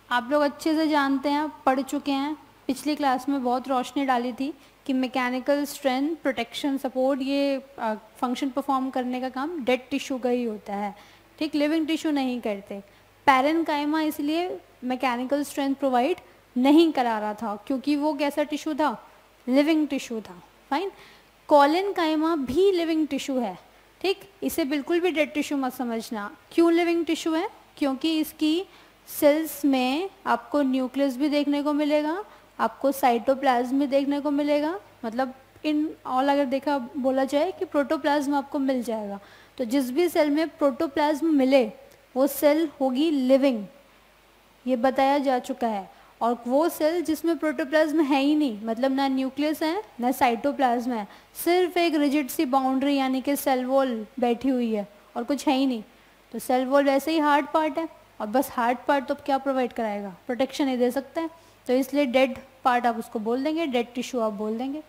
आप लोग अच्छे से जानते हैं, पढ़ चुके हैं, पिछली क्लास में बहुत रोशनी डाली थी कि मैकेनिकल स्ट्रेंथ, प्रोटेक्शन, सपोर्ट, ये फंक्शन परफॉर्म करने का काम डेड टिश्यू का ही होता है। ठीक, लिविंग टिश्यू नहीं करते। पैरेनकाइमा इसलिए मैकेनिकल स्ट्रेंथ प्रोवाइड नहीं करा रहा था क्योंकि वो कैसा टिश्यू था? लिविंग टिश्यू था। फाइन, कॉलेनकाइमा भी लिविंग टिश्यू है। ठीक, इसे बिल्कुल भी डेड टिश्यू मत समझना। क्यों लिविंग टिश्यू है? क्योंकि इसकी सेल्स में आपको न्यूक्लियस भी देखने को मिलेगा, आपको साइटोप्लाज्म भी देखने को मिलेगा, मतलब इन ऑल अगर देखा बोला जाए कि प्रोटोप्लाज्म आपको मिल जाएगा। तो जिस भी सेल में प्रोटोप्लाज्म मिले वो सेल होगी लिविंग, ये बताया जा चुका है। और वो सेल जिसमें प्रोटोप्लाज्म है ही नहीं, मतलब ना न्यूक्लियस है ना साइटोप्लाज्म है, सिर्फ एक रिजिड सी बाउंड्री यानी कि सेल वॉल बैठी हुई है और कुछ है ही नहीं, तो सेल वॉल वैसे ही हार्ड पार्ट है, और बस हार्ड पार्ट तो क्या प्रोवाइड कराएगा? प्रोटेक्शन ही दे सकता है। तो इसलिए डेड पार्ट आप उसको बोल देंगे, डेड टिश्यू आप बोल देंगे।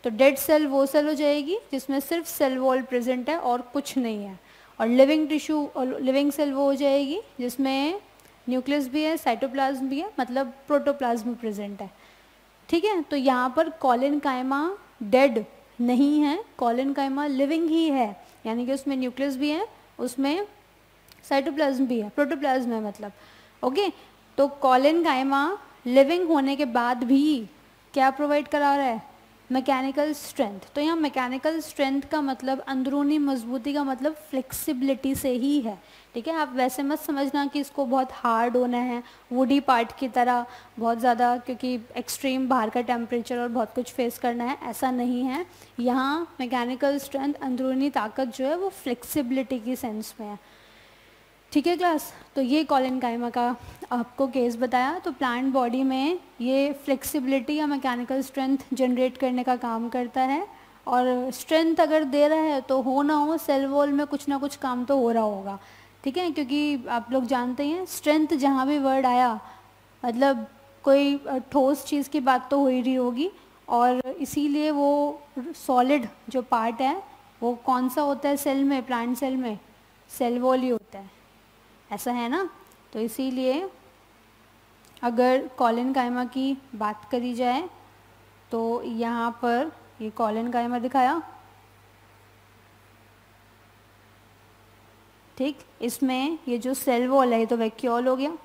तो डेड सेल वो सेल हो जाएगी जिसमें सिर्फ सेल वॉल प्रेजेंट है और कुछ नहीं है। और लिविंग टिश्यू और लिविंग सेल वो हो जाएगी जिसमें न्यूक्लियस भी है, साइटोप्लाज्म भी है, मतलब प्रोटोप्लाज्म प्रेजेंट है। ठीक है, तो यहाँ पर कॉलेनकाइमा डेड नहीं है, कॉलेनकाइमा लिविंग ही है, यानी कि उसमें न्यूक्लियस भी है, उसमें साइटोप्लाज्म भी है, प्रोटोप्लाज्म है मतलब। ओके, तो कॉलेनकाइमा लिविंग होने के बाद भी क्या प्रोवाइड करा रहा है? Mechanical strength. तो यहाँ मैकेनिकल स्ट्रेंथ का मतलब, अंदरूनी मजबूती का मतलब फ्लेक्सिबिलिटी से ही है। ठीक है, आप वैसे मत समझना कि इसको बहुत हार्ड होना है, वुडी पार्ट की तरह बहुत ज़्यादा, क्योंकि एक्सट्रीम बाहर का टेम्परेचर और बहुत कुछ फेस करना है, ऐसा नहीं है। यहाँ मैकेनिकल स्ट्रेंथ, अंदरूनी ताकत जो है वो फ्लेक्सिबिलिटी की सेंस में है। ठीक है क्लास, तो ये कॉलेनकाइमा का आपको केस बताया। तो प्लांट बॉडी में ये फ्लेक्सिबिलिटी या मैकेनिकल स्ट्रेंथ जनरेट करने का काम करता है, और स्ट्रेंथ अगर दे रहा है तो हो ना हो सेल वॉल में कुछ ना कुछ काम तो हो रहा होगा। ठीक है, क्योंकि आप लोग जानते हैं स्ट्रेंथ जहाँ भी वर्ड आया मतलब कोई ठोस चीज़ की बात तो हो ही रही होगी, और इसीलिए वो सॉलिड जो पार्ट है वो कौन सा होता है सेल में, प्लांट सेल में? सेल वॉल ही होता है। दिखता है, ऐसा है ना। तो इसीलिए अगर कॉलेनकाइमा की बात करी जाए तो यहाँ पर ये कॉलेनकाइमा दिखाया, ठीक। इसमें ये जो सेल वॉल है ये तो वैक्यूल हो गया।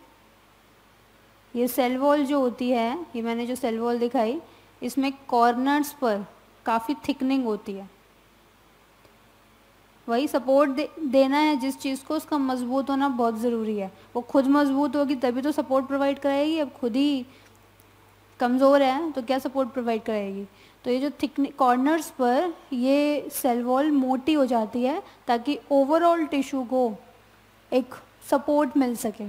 ये सेल वॉल जो होती है, ये मैंने जो सेल वॉल दिखाई, इसमें कॉर्नर्स पर काफ़ी थिकनिंग होती है। वही सपोर्ट देना है जिस चीज़ को, उसका मजबूत होना बहुत ज़रूरी है। वो खुद मजबूत होगी तभी तो सपोर्ट प्रोवाइड कराएगी। अब खुद ही कमज़ोर है तो क्या सपोर्ट प्रोवाइड कराएगी। तो ये जो थिकनिंग कॉर्नर्स पर ये सेल वॉल मोटी हो जाती है ताकि ओवरऑल टिश्यू को एक सपोर्ट मिल सके।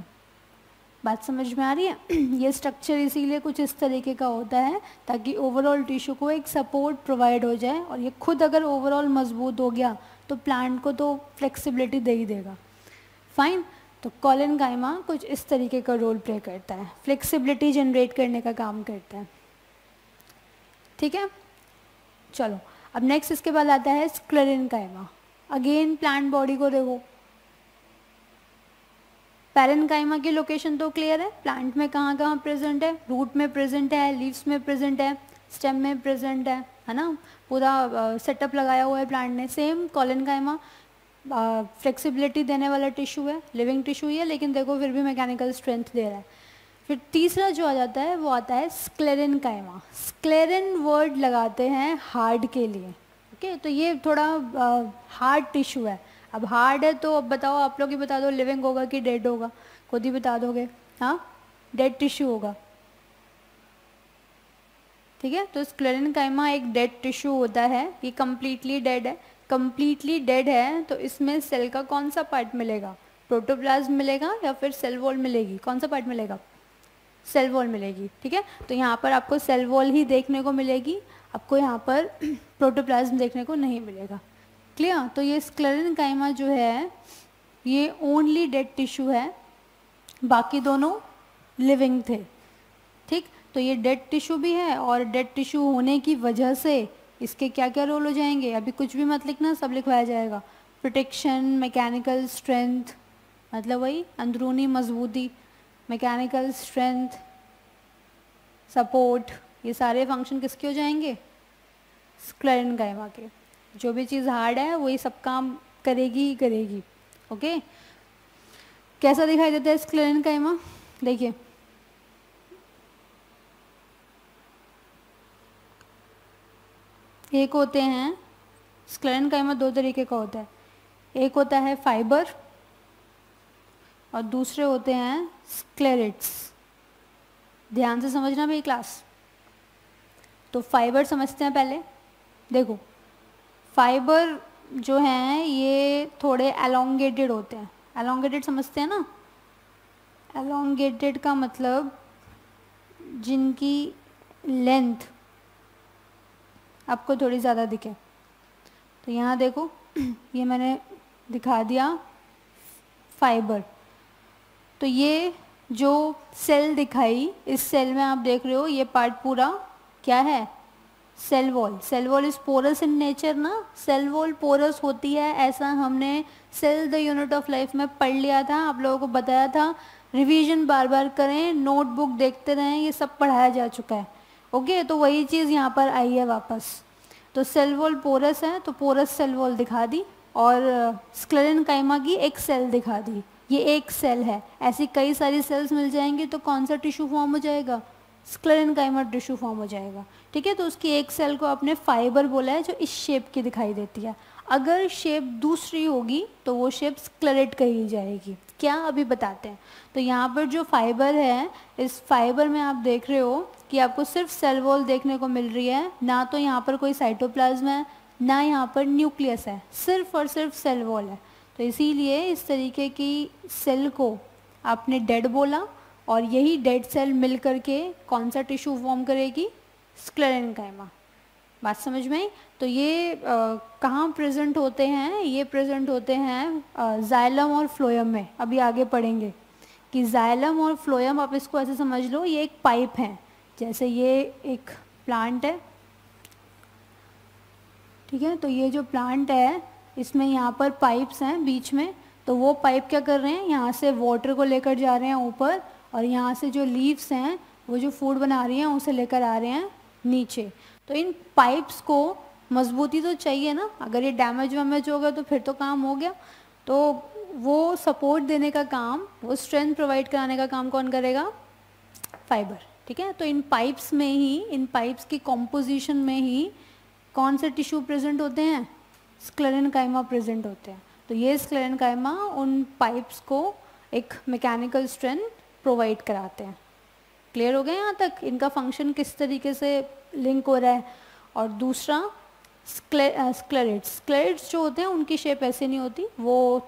बात समझ में आ रही है? ये स्ट्रक्चर इसीलिए कुछ इस तरीके का होता है ताकि ओवरऑल टिश्यू को एक सपोर्ट प्रोवाइड हो जाए, और ये खुद अगर ओवरऑल मजबूत हो गया तो प्लांट को तो फ्लेक्सिबिलिटी दे ही देगा। फाइन। तो कॉलेनकाइमा कुछ इस तरीके का रोल प्ले करता है, फ्लेक्सिबिलिटी जनरेट करने का काम करता है, ठीक है। चलो अब नेक्स्ट इसके बाद आता है स्क्लेरेनकाइमा। अगेन प्लांट बॉडी को देखो, पैरेनकाइमा की लोकेशन तो क्लियर है, प्लांट में कहाँ कहाँ प्रेजेंट है, रूट में प्रेजेंट है, लीव्स में प्रेजेंट है, स्टेम में प्रेजेंट है ना। पूरा सेटअप लगाया हुआ है प्लांट ने। सेम कॉलेनकाइमा फ्लेक्सिबिलिटी देने वाला टिश्यू है, लिविंग टिश्यू ही है, लेकिन देखो फिर भी मैकेनिकल स्ट्रेंथ दे रहा है। फिर तीसरा जो आ जाता है वो आता है स्क्लेरेनकाइमा। स्क्लेरेन वर्ड लगाते हैं हार्ड के लिए, ओके। तो ये थोड़ा हार्ड टिश्यू है। अब हार्ड है तो अब बताओ, आप लोग ही बता दो, लिविंग होगा कि डेड होगा, खुद ही बता दोगे। हाँ, डेड टिश्यू होगा, ठीक है। तो स्क्लेरेनकाइमा एक डेड टिश्यू होता है, ये कम्प्लीटली डेड है। कम्प्लीटली डेड है तो इसमें सेल का कौन सा पार्ट मिलेगा? प्रोटोप्लाज्म मिलेगा या फिर सेल वॉल मिलेगी? कौन सा पार्ट मिलेगा? सेल वॉल मिलेगी, ठीक है। तो यहाँ पर आपको सेल वॉल ही देखने को मिलेगी, आपको यहाँ पर प्रोटोप्लाज्म देखने को नहीं मिलेगा। क्लियर? तो ये स्क्लेरेनकाइमा जो है ये ओनली डेड टिश्यू है, बाकी दोनों लिविंग थे, ठीक। तो ये डेड टिश्यू भी है, और डेड टिश्यू होने की वजह से इसके क्या क्या रोल हो जाएंगे, अभी कुछ भी मत लिखना, सब लिखवाया जाएगा। प्रोटेक्शन, मैकेनिकल स्ट्रेंथ, मतलब वही अंदरूनी मजबूती, मैकेनिकल स्ट्रेंथ, सपोर्ट, ये सारे फंक्शन किसके हो जाएंगे? स्क्लेरेनकाइमा के। जो भी चीज़ हार्ड है वही सब काम करेगी ही करेगी, ओके। कैसा दिखाई देता है स्क्लेरेनकाइमा? देखिए, एक होते हैं स्क्लेरेनकाइमा, दो तरीके का होता है। एक होता है फाइबर और दूसरे होते हैं स्क्लेरेट्स। ध्यान से समझना भाई क्लास। तो फाइबर समझते हैं पहले। देखो, फाइबर जो हैं ये थोड़े एलोंगेटेड होते हैं। एलोंगेटेड समझते हैं ना? एलोंगेटेड का मतलब जिनकी लेंथ आपको थोड़ी ज़्यादा दिखे। तो यहाँ देखो, ये मैंने दिखा दिया फाइबर। तो ये जो सेल दिखाई, इस सेल में आप देख रहे हो ये पार्ट पूरा क्या है? Cell wall. Cell wall is porous in nature ना, सेल वॉल पोरस होती है, ऐसा हमने cell the unit of life में पढ़ लिया था, आप लोगों को बताया था। रिवीजन बार बार करें, नोटबुक देखते रहें, ये सब पढ़ाया जा चुका है, ओके। तो वही चीज़ यहाँ पर आई है वापस। तो सेल वॉल पोरस है तो पोरस सेल वॉल दिखा दी, और स्क्लेरेनकाइमा की एक सेल दिखा दी। ये एक सेल है, ऐसी कई सारी सेल्स मिल जाएंगी तो कौन सा टिश्यू फॉर्म हो जाएगा? स्क्लेरेनकाइमा टिश्यू फॉर्म हो जाएगा, ठीक है। तो उसकी एक सेल को आपने फाइबर बोला है, जो इस शेप की दिखाई देती है। अगर शेप दूसरी होगी तो वो शेप स्क्लेरेट कही जाएगी। क्या? अभी बताते हैं। तो यहाँ पर जो फाइबर है, इस फाइबर में आप देख रहे हो कि आपको सिर्फ सेल वॉल देखने को मिल रही है, ना तो यहाँ पर कोई साइटोप्लाज्म है, ना यहाँ पर न्यूक्लियस है, सिर्फ और सिर्फ सेल वॉल है। तो इसीलिए इस तरीके की सेल को आपने डेड बोला, और यही डेड सेल मिल करके कौन सा टिश्यू फॉर्म करेगी? स्क्लेरेनकाइमा। बात समझ में आई? तो ये कहाँ प्रेजेंट होते हैं? ये प्रेजेंट होते हैं जाइलम और फ्लोएम में। अभी आगे पढ़ेंगे कि जाइलम और फ्लोएम, आप इसको ऐसे समझ लो, ये एक पाइप है। जैसे ये एक प्लांट है, ठीक है। तो ये जो प्लांट है इसमें यहाँ पर पाइप्स हैं बीच में, तो वो पाइप क्या कर रहे हैं, यहाँ से वाटर को लेकर जा रहे हैं ऊपर, और यहाँ से जो लीव्स हैं वो जो फूड बना रही हैं उसे लेकर आ रहे हैं नीचे। तो इन पाइप्स को मजबूती तो चाहिए ना, अगर ये डैमेज वैमेज हो गया तो फिर तो काम हो गया। तो वो सपोर्ट देने का काम, वो स्ट्रेंथ प्रोवाइड कराने का काम कौन करेगा, फाइबर। ठीक है, तो इन पाइप्स में ही, इन पाइप्स की कॉम्पोजिशन में ही कौन से टिश्यू प्रेजेंट होते हैं, स्क्लेरेनकाइमा प्रेजेंट होते हैं। तो ये स्क्लेरेनकाइमा उन पाइप्स को एक मैकेनिकल स्ट्रेंथ प्रोवाइड कराते हैं। क्लियर हो गया यहाँ तक, इनका फंक्शन किस तरीके से लिंक हो रहा है। और दूसरा स्क्लेरेट्स जो होते हैं उनकी शेप ऐसे नहीं होती, वो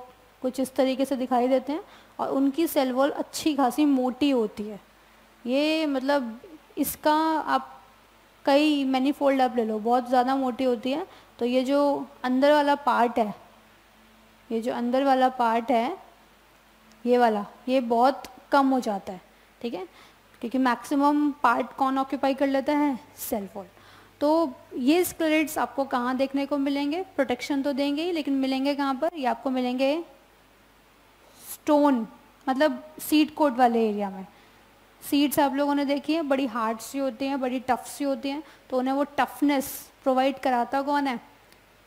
कुछ इस तरीके से दिखाई देते हैं, और उनकी सेल वॉल अच्छी खासी मोटी होती है। ये मतलब इसका आप कई मैनीफोल्ड आप ले लो, बहुत ज़्यादा मोटी होती है। तो ये जो अंदर वाला पार्ट है, ये जो अंदर वाला पार्ट है ये वाला, ये बहुत कम हो जाता है। ठीक है, क्योंकि मैक्सिमम पार्ट कौन ऑक्यूपाई कर लेता है, सेल वॉल। तो ये स्क्लेरेट्स आपको कहाँ देखने को मिलेंगे, प्रोटेक्शन तो देंगे ही, लेकिन मिलेंगे कहाँ पर, ये आपको मिलेंगे स्टोन मतलब सीड कोट वाले एरिया में। सीड्स आप लोगों ने देखी है, बड़ी हार्ड सी होती हैं, बड़ी टफ सी होती हैं, तो उन्हें वो टफनेस प्रोवाइड कराता कौन है,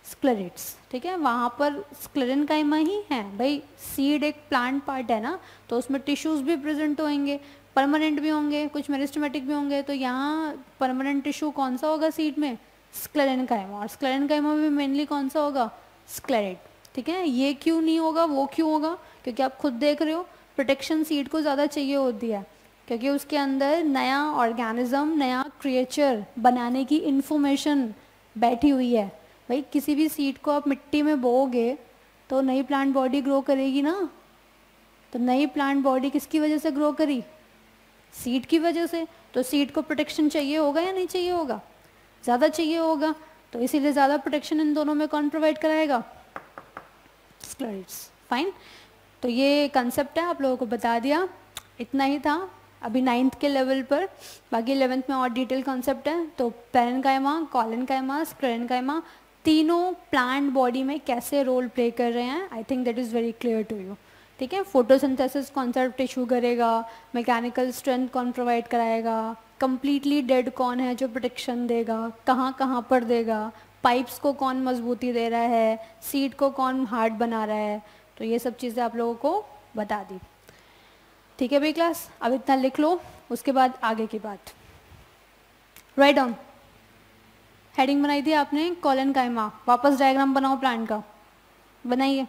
स्क्लेरेट्स। ठीक है, वहाँ पर स्क्लेरेनकाइमा ही है भाई। सीड एक प्लांट पार्ट है ना, तो उसमें टिश्यूज भी प्रेजेंट होंगे, परमानेंट भी होंगे, कुछ मेरिस्टेमेटिक भी होंगे। तो यहाँ परमानेंट टिश्यू कौन सा होगा सीड में, स्क्लेरेनकाइमा। और स्क्लेरेनकाइमा में मेनली कौन सा होगा, स्क्लेरेट। ठीक है, ये क्यों नहीं होगा, वो क्यों होगा, क्योंकि आप खुद देख रहे हो प्रोटेक्शन सीड को ज़्यादा चाहिए होती है, क्योंकि उसके अंदर नया ऑर्गेनिज्म, नया क्रिएचर बनाने की इंफॉर्मेशन बैठी हुई है। भाई किसी भी सीड को आप मिट्टी में बोओगे तो नई प्लांट बॉडी ग्रो करेगी ना। तो नई प्लांट बॉडी किसकी वजह से ग्रो करी, सीड की वजह से। तो सीड को प्रोटेक्शन चाहिए होगा या नहीं चाहिए होगा, ज़्यादा चाहिए होगा। तो इसीलिए ज़्यादा प्रोटेक्शन इन दोनों में कौन प्रोवाइड कराएगा, स्क्लेरेट्स। फाइन, तो ये कंसेप्ट है, आप लोगों को बता दिया। इतना ही था अभी 9th के लेवल पर, बाकी 11th में और डिटेल कॉन्सेप्ट है। तो पैरेन्काइमा, कॉलेनकाइमा, स्क्लेरेनकाइमा तीनों प्लांट बॉडी में कैसे रोल प्ले कर रहे हैं, I think that is very clear to you. ठीक है, फोटोसिंथेसिस कौन सा टिश्यू करेगा, मैकेनिकल स्ट्रेंथ कौन प्रोवाइड कराएगा, कंप्लीटली डेड कौन है जो प्रोटेक्शन देगा, कहाँ कहाँ पर देगा, पाइप्स को कौन मजबूती दे रहा है, सीड को कौन हार्ड बना रहा है। तो ये सब चीज़ें आप लोगों को बता दी। ठीक है भाई क्लास, अब इतना लिख लो, उसके बाद आगे की बात। राइट डाउन, हेडिंग बनाई थी आपने कॉलेनकाइमा, वापस डायग्राम बनाओ प्लांट का, बनाइए।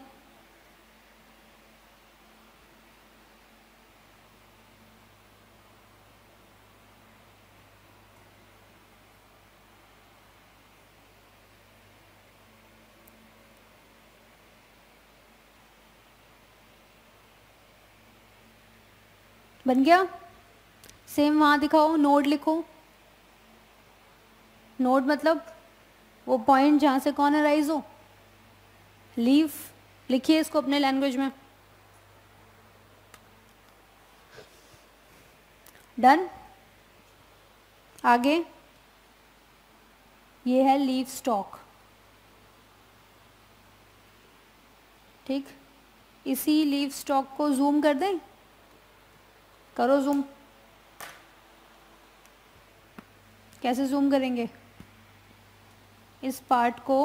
बन गया, सेम वहाँ दिखाओ, नोड लिखो। नोड मतलब वो पॉइंट जहाँ से कौन अराइज हो, लीफ। लिखिए इसको अपने लैंग्वेज में। डन, आगे ये है लीफ स्टॉक। ठीक, इसी लीफ स्टॉक को जूम कर दें, करो जूम। कैसे जूम करेंगे, इस पार्ट को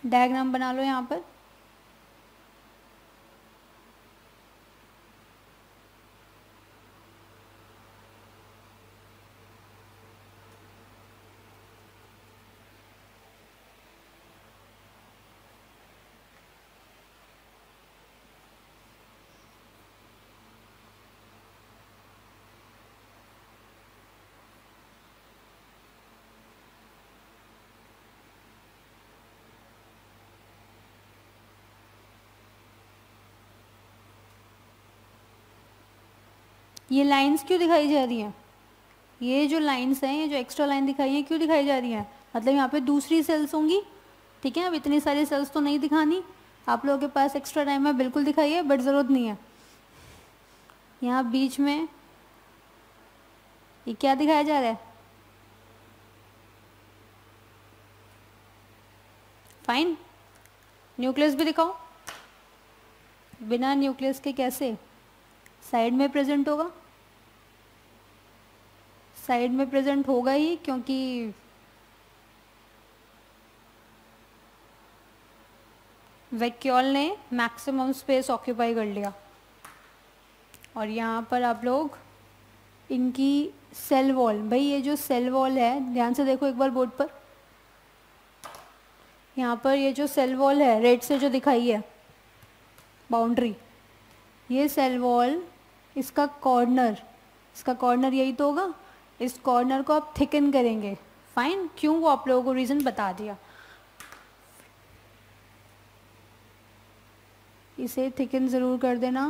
डायग्राम बना लो यहाँ पर। ये लाइंस क्यों दिखाई जा रही हैं, ये जो लाइंस हैं, ये जो एक्स्ट्रा लाइन दिखाई है क्यों दिखाई जा रही हैं, मतलब यहाँ पे दूसरी सेल्स होंगी। ठीक है, अब इतनी सारी सेल्स तो नहीं दिखानी, आप लोगों के पास एक्स्ट्रा टाइम है, बिल्कुल दिखाइए, बट ज़रूरत नहीं है। यहाँ बीच में ये क्या दिखाया जा रहा है? फाइन। न्यूक्लियस भी दिखाओ। बिना न्यूक्लियस के कैसे? साइड में प्रेजेंट होगा, साइड में प्रेजेंट होगा ही, क्योंकि वैक्यूल ने मैक्सिमम स्पेस ऑक्यूपाई कर लिया। और यहाँ पर आप लोग इनकी सेल वॉल, भाई ये जो सेल वॉल है ध्यान से देखो एक बार बोर्ड पर, यहाँ पर ये जो सेल वॉल है रेड से जो दिखाई है बाउंड्री, ये सेल वॉल, इसका कॉर्नर यही तो होगा। इस कॉर्नर को आप थिकन करेंगे। फाइन, क्यों वो आप लोगों को रीज़न बता दिया। इसे थिकन ज़रूर कर देना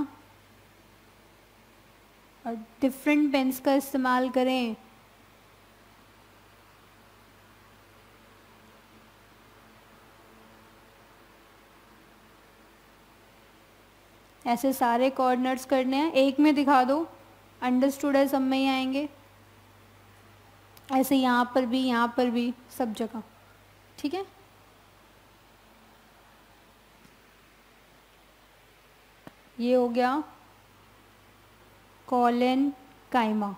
और डिफरेंट पेन्स का इस्तेमाल करें। ऐसे सारे कॉर्नर्स करने हैं, एक में दिखा दो, अंडरस्टूड है, सब में ही आएंगे। ऐसे यहाँ पर भी सब जगह, ठीक है। ये हो गया कॉलन काइमा,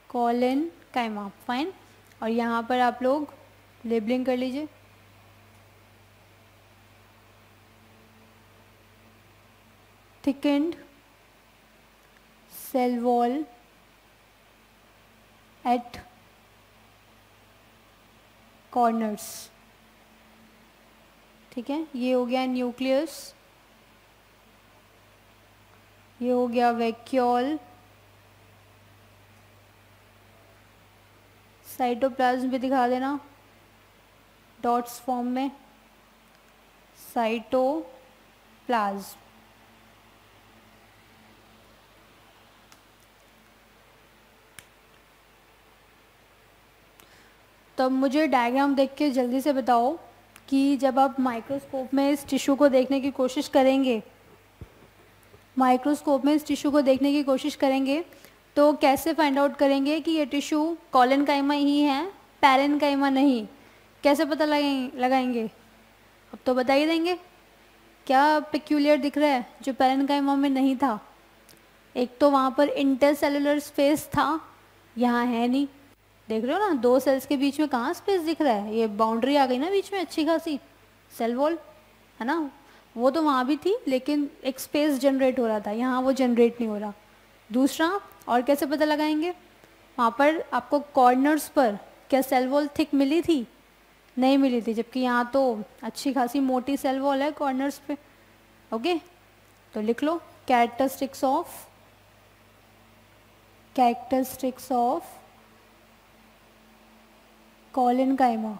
कॉलन काइमा, फाइन। और यहाँ पर आप लोग लेबलिंग कर लीजिए। thickened cell wall at corners, ठीक है। ये हो गया न्यूक्लियस, ये हो गया वैक्यूल, साइटोप्लाज्म भी दिखा देना डॉट्स फॉर्म में, साइटोप्लाज्म। तो मुझे डायग्राम देख के जल्दी से बताओ कि जब आप माइक्रोस्कोप में इस टिश्यू को देखने की कोशिश करेंगे, माइक्रोस्कोप में इस टिश्यू को देखने की कोशिश करेंगे तो कैसे फाइंड आउट करेंगे कि ये टिश्यू कॉलन काइमा ही है, पैरेन काइमा नहीं? कैसे पता लगाएंगे? अब तो बता ही देंगे। क्या पेक्यूलियर दिख रहा है जो पैरेन काइमा में नहीं था? एक तो वहाँ पर इंटरसेलुलर स्पेस था, यहाँ है नहीं। देख रहे हो ना, दो सेल्स के बीच में कहाँ स्पेस दिख रहा है? ये बाउंड्री आ गई ना बीच में अच्छी खासी, सेल वॉल है ना, वो तो वहाँ भी थी लेकिन एक स्पेस जनरेट हो रहा था, यहाँ वो जनरेट नहीं हो रहा। दूसरा, और कैसे पता लगाएंगे? वहाँ पर आपको कॉर्नर्स पर क्या सेल वॉल थिक मिली थी? नहीं मिली थी, जबकि यहाँ तो अच्छी खासी मोटी सेल वॉल है कॉर्नर्स पे। ओके, तो लिख लो characteristics of collenchyma.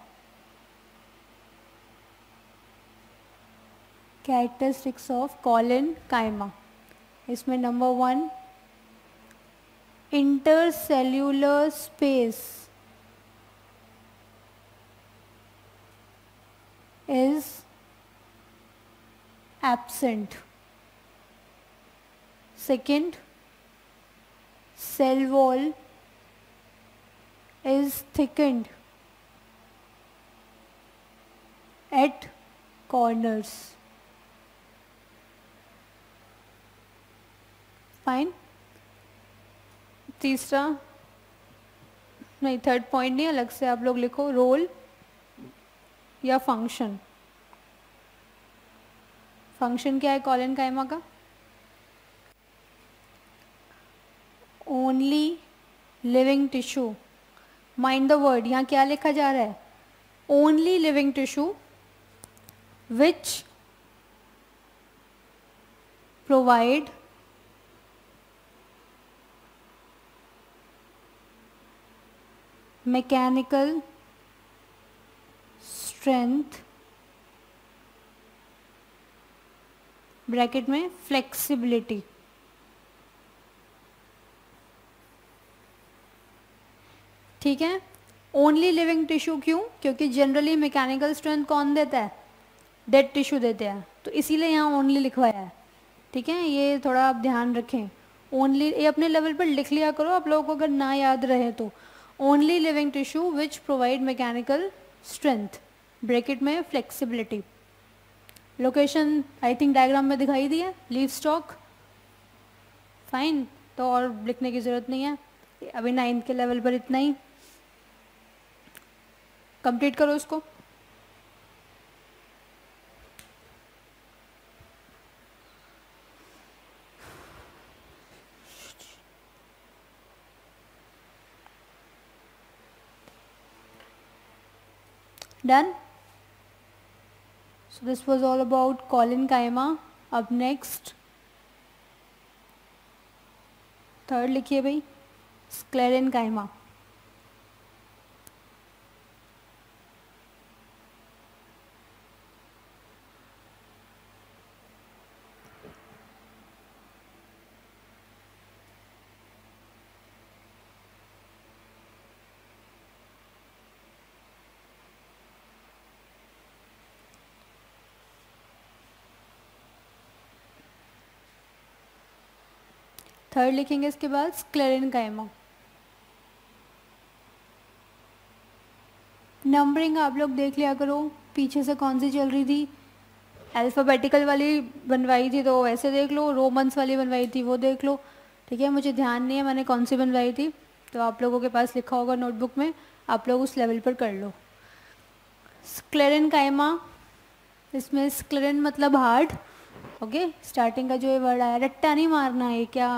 Characteristics of collenchyma, इसमें number 1 intercellular space is absent. Second, cell wall is thickened at corners. Fine. तीसरा नहीं, थर्ड पॉइंट नहीं, अलग से आप लोग लिखो रोल या फंक्शन। फंक्शन क्या है कॉलन काइमा का? Only living tissue, mind the word, यहाँ क्या लिखा जा रहा है? Only living tissue which provide mechanical strength, bracket में फ्लेक्सिबिलिटी। ठीक है, ओनली लिविंग टिश्यू क्यों? क्योंकि जनरली मैकेनिकल स्ट्रेंथ कौन देता है? डेड टिश्यू देते हैं, तो इसीलिए यहाँ ओनली लिखवाया है। ठीक है, ये थोड़ा आप ध्यान रखें। ओनली, ये अपने लेवल पर लिख लिया करो, आप लोगों को अगर ना याद रहे तो। Only living tissue which provide mechanical strength, bracket में flexibility. Location I think diagram में दिखाई दी है, लीव स्टॉक, फाइन, तो और लिखने की ज़रूरत नहीं है, अभी 9th के लेवल पर इतना ही। कंप्लीट करो इसको। Done? So this was all about collenchyma. अब next थर्ड लिखिए भाई, sclerenchyma। थर्ड लिखेंगे इसके बाद स्क्लेरेनकाइमा। नंबरिंग आप लोग देख लिया करो, पीछे से कौन सी चल रही थी, अल्फ़ाबेटिकल वाली बनवाई थी तो ऐसे देख लो, रोमन्स वाली बनवाई थी वो देख लो, ठीक है। मुझे ध्यान नहीं है मैंने कौन सी बनवाई थी, तो आप लोगों के पास लिखा होगा नोटबुक में, आप लोग उस लेवल पर कर लो। स्क्लेरेनकाइमा, इसमें स्क्लेरेन मतलब हार्ड, ओके। स्टार्टिंग का जो ये वर्ड आया, रट्टा नहीं मारना है, क्या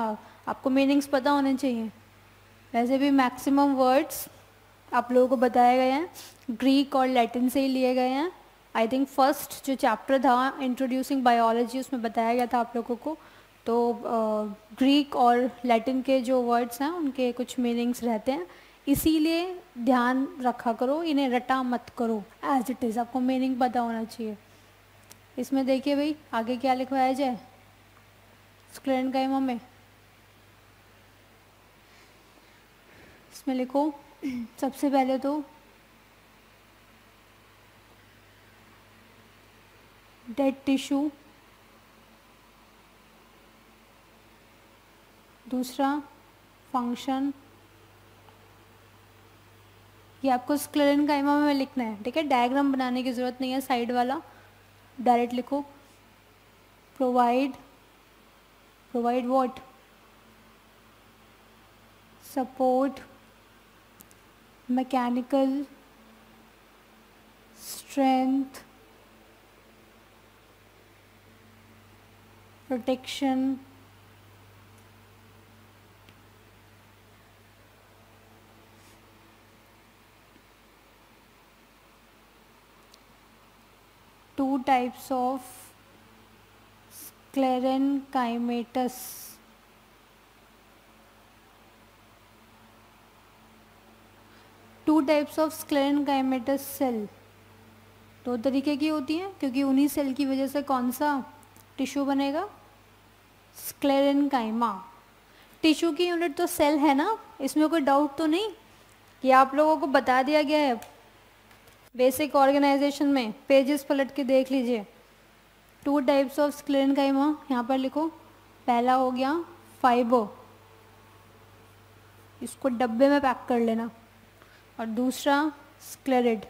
आपको मीनिंग्स पता होने चाहिए। वैसे भी मैक्सिमम वर्ड्स आप लोगों को बताए गए हैं ग्रीक और लैटिन से ही लिए गए हैं। आई थिंक फर्स्ट जो चैप्टर था इंट्रोड्यूसिंग बायोलॉजी, उसमें बताया गया था आप लोगों को, तो ग्रीक और लैटिन के जो वर्ड्स हैं उनके कुछ मीनिंग्स रहते हैं, इसीलिए ध्यान रखा करो, इन्हें रटा मत करो, एज इट इज़ आपको मीनिंग पता होना चाहिए। इसमें देखिए भाई आगे क्या लिखवाया जाए स्क्लेरेनकाइमा में, इसमें लिखो सबसे पहले तो डेड टिश्यू, दूसरा फंक्शन, ये आपको स्क्लेरेनकाइमा में लिखना है, ठीक है। डायग्राम बनाने की ज़रूरत नहीं है, साइड वाला डायरेक्ट लिखो। Provide, provide what, support mechanical strength, protection, two types of sclerenchymatous, two types of sclerenchymatous cell, दो तरीके की होती हैं, क्योंकि उन्हीं सेल की वजह से कौन सा टिश्यू बनेगा, स्क्लेरेनकाइमा। टिश्यू की यूनिट तो सेल है ना, इसमें कोई डाउट तो नहीं, ये आप लोगों को बता दिया गया है बेसिक ऑर्गेनाइजेशन में, पेजेस पलट के देख लीजिए। टू टाइप्स ऑफ स्क्लेरेनकाइमा यहाँ पर लिखो, पहला हो गया फाइबर, इसको डब्बे में पैक कर लेना, और दूसरा स्क्लेरिड,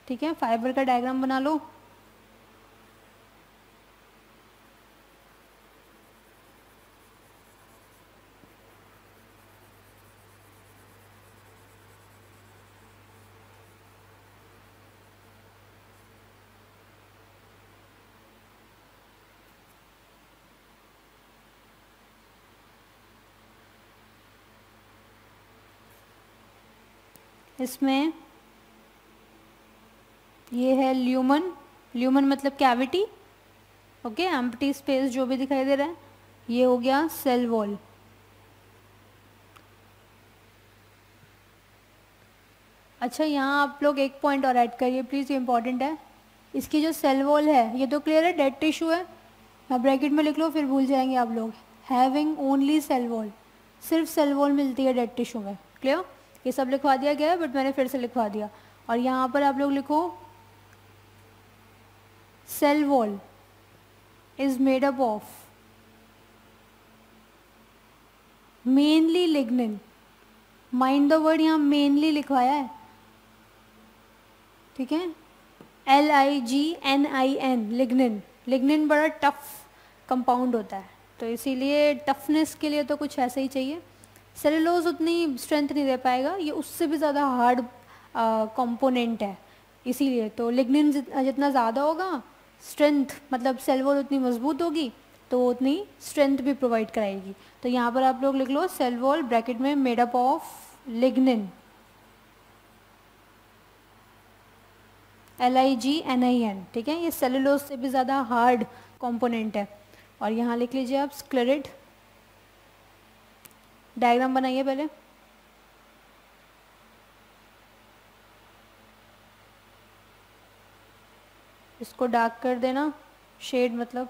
ठीक है। फाइबर का डायग्राम बना लो। इसमें ये है ल्यूमन, ल्यूमन मतलब कैविटी, ओके, एम्प्टी स्पेस जो भी दिखाई दे रहा है। ये हो गया सेल वॉल। अच्छा यहाँ आप लोग एक पॉइंट और ऐड करिए प्लीज़, ये इंपॉर्टेंट है। इसकी जो सेल वॉल है ये तो क्लियर है, डेड टिश्यू है, मैं ब्रैकेट में लिख लो फिर भूल जाएंगे आप लोग। हैविंग ओनली सेल वॉल, सिर्फ सेल वॉल मिलती है डेड टिश्यू में, क्लियर। ये सब लिखवा दिया गया है बट मैंने फिर से लिखवा दिया। और यहाँ पर आप लोग लिखो cell wall is made up of mainly lignin. Mind the word, यहाँ मेनली लिखवाया है, ठीक है, LIGNIN, लिग्निन। लिग्निन बड़ा टफ कंपाउंड होता है, तो इसीलिए टफनेस के लिए तो कुछ ऐसा ही चाहिए। सेलुलोज उतनी स्ट्रेंथ नहीं दे पाएगा, ये उससे भी ज़्यादा हार्ड कंपोनेंट है, इसीलिए तो लिग्निन जितना ज़्यादा होगा स्ट्रेंथ, मतलब सेल वॉल उतनी मजबूत होगी तो वो उतनी स्ट्रेंथ भी प्रोवाइड कराएगी। तो यहाँ पर आप लोग लिख लो सेल वॉल ब्रैकेट में made up of lignin, LIGNIN, ठीक है। ये सेलुलोज से भी ज़्यादा हार्ड कंपोनेंट है। और यहाँ लिख लीजिए आप स्क्लेरेट, डायग्राम बनाइए पहले। इसको डार्क कर देना, शेड मतलब।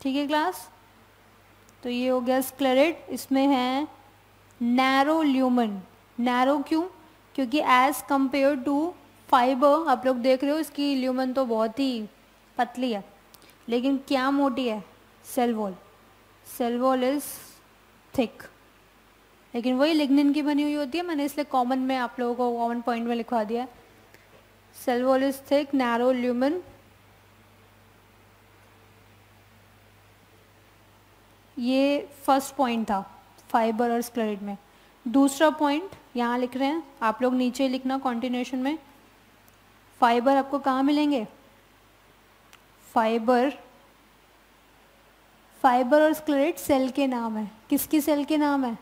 ठीक है क्लास, तो ये हो गया स्क्लेरेट। इसमें है नैरो ल्यूमन। नैरो क्यों? क्योंकि एज कंपेयर टू फाइबर, आप लोग देख रहे हो इसकी ल्यूमन तो बहुत ही पतली है, लेकिन क्या मोटी है? Cell wall. Cell wall is thick, लेकिन वही लिग्निन की बनी हुई होती है, मैंने इसलिए कॉमन में आप लोगों को कॉमन पॉइंट में लिखवा दिया। Cell wall is thick, narrow lumen. ये फर्स्ट पॉइंट था फाइबर और स्क्लेरेट में। दूसरा पॉइंट यहाँ लिख रहे हैं, आप लोग नीचे लिखना कॉन्टिन्यूएशन में। फाइबर आपको कहाँ मिलेंगे? फाइबर और स्क्लेरेट सेल के नाम है। किसकी सेल के नाम है?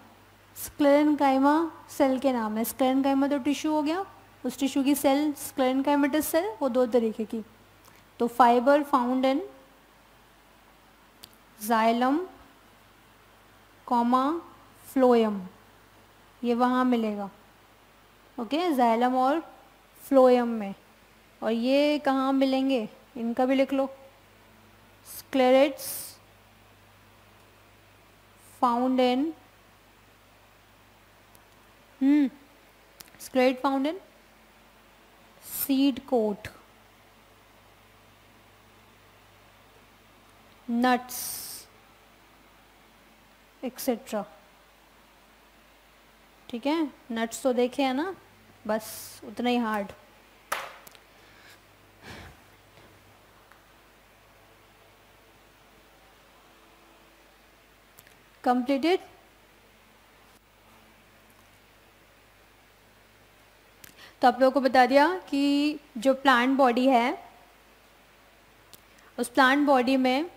स्क्लेरेनकाइमा सेल के नाम है। स्क्लेरेनकाइमा तो टिश्यू हो गया, उस टिश्यू की सेल स्क्लेरेनकाइमेटस सेल, वो दो तरीके की। तो fibre found in xylem comma phloem, ये वहाँ मिलेगा, ओके, जाइलम और फ्लोएम में। और ये कहाँ मिलेंगे? इनका भी लिख लो, sclereids found in sclereid found in seed coat, nuts etcetera, ठीक है। नट्स तो देखे हैं ना, बस उतना ही हार्ड। कंप्लीटेड। तो आप लोगों को बता दिया कि जो प्लांट बॉडी है, उस प्लांट बॉडी में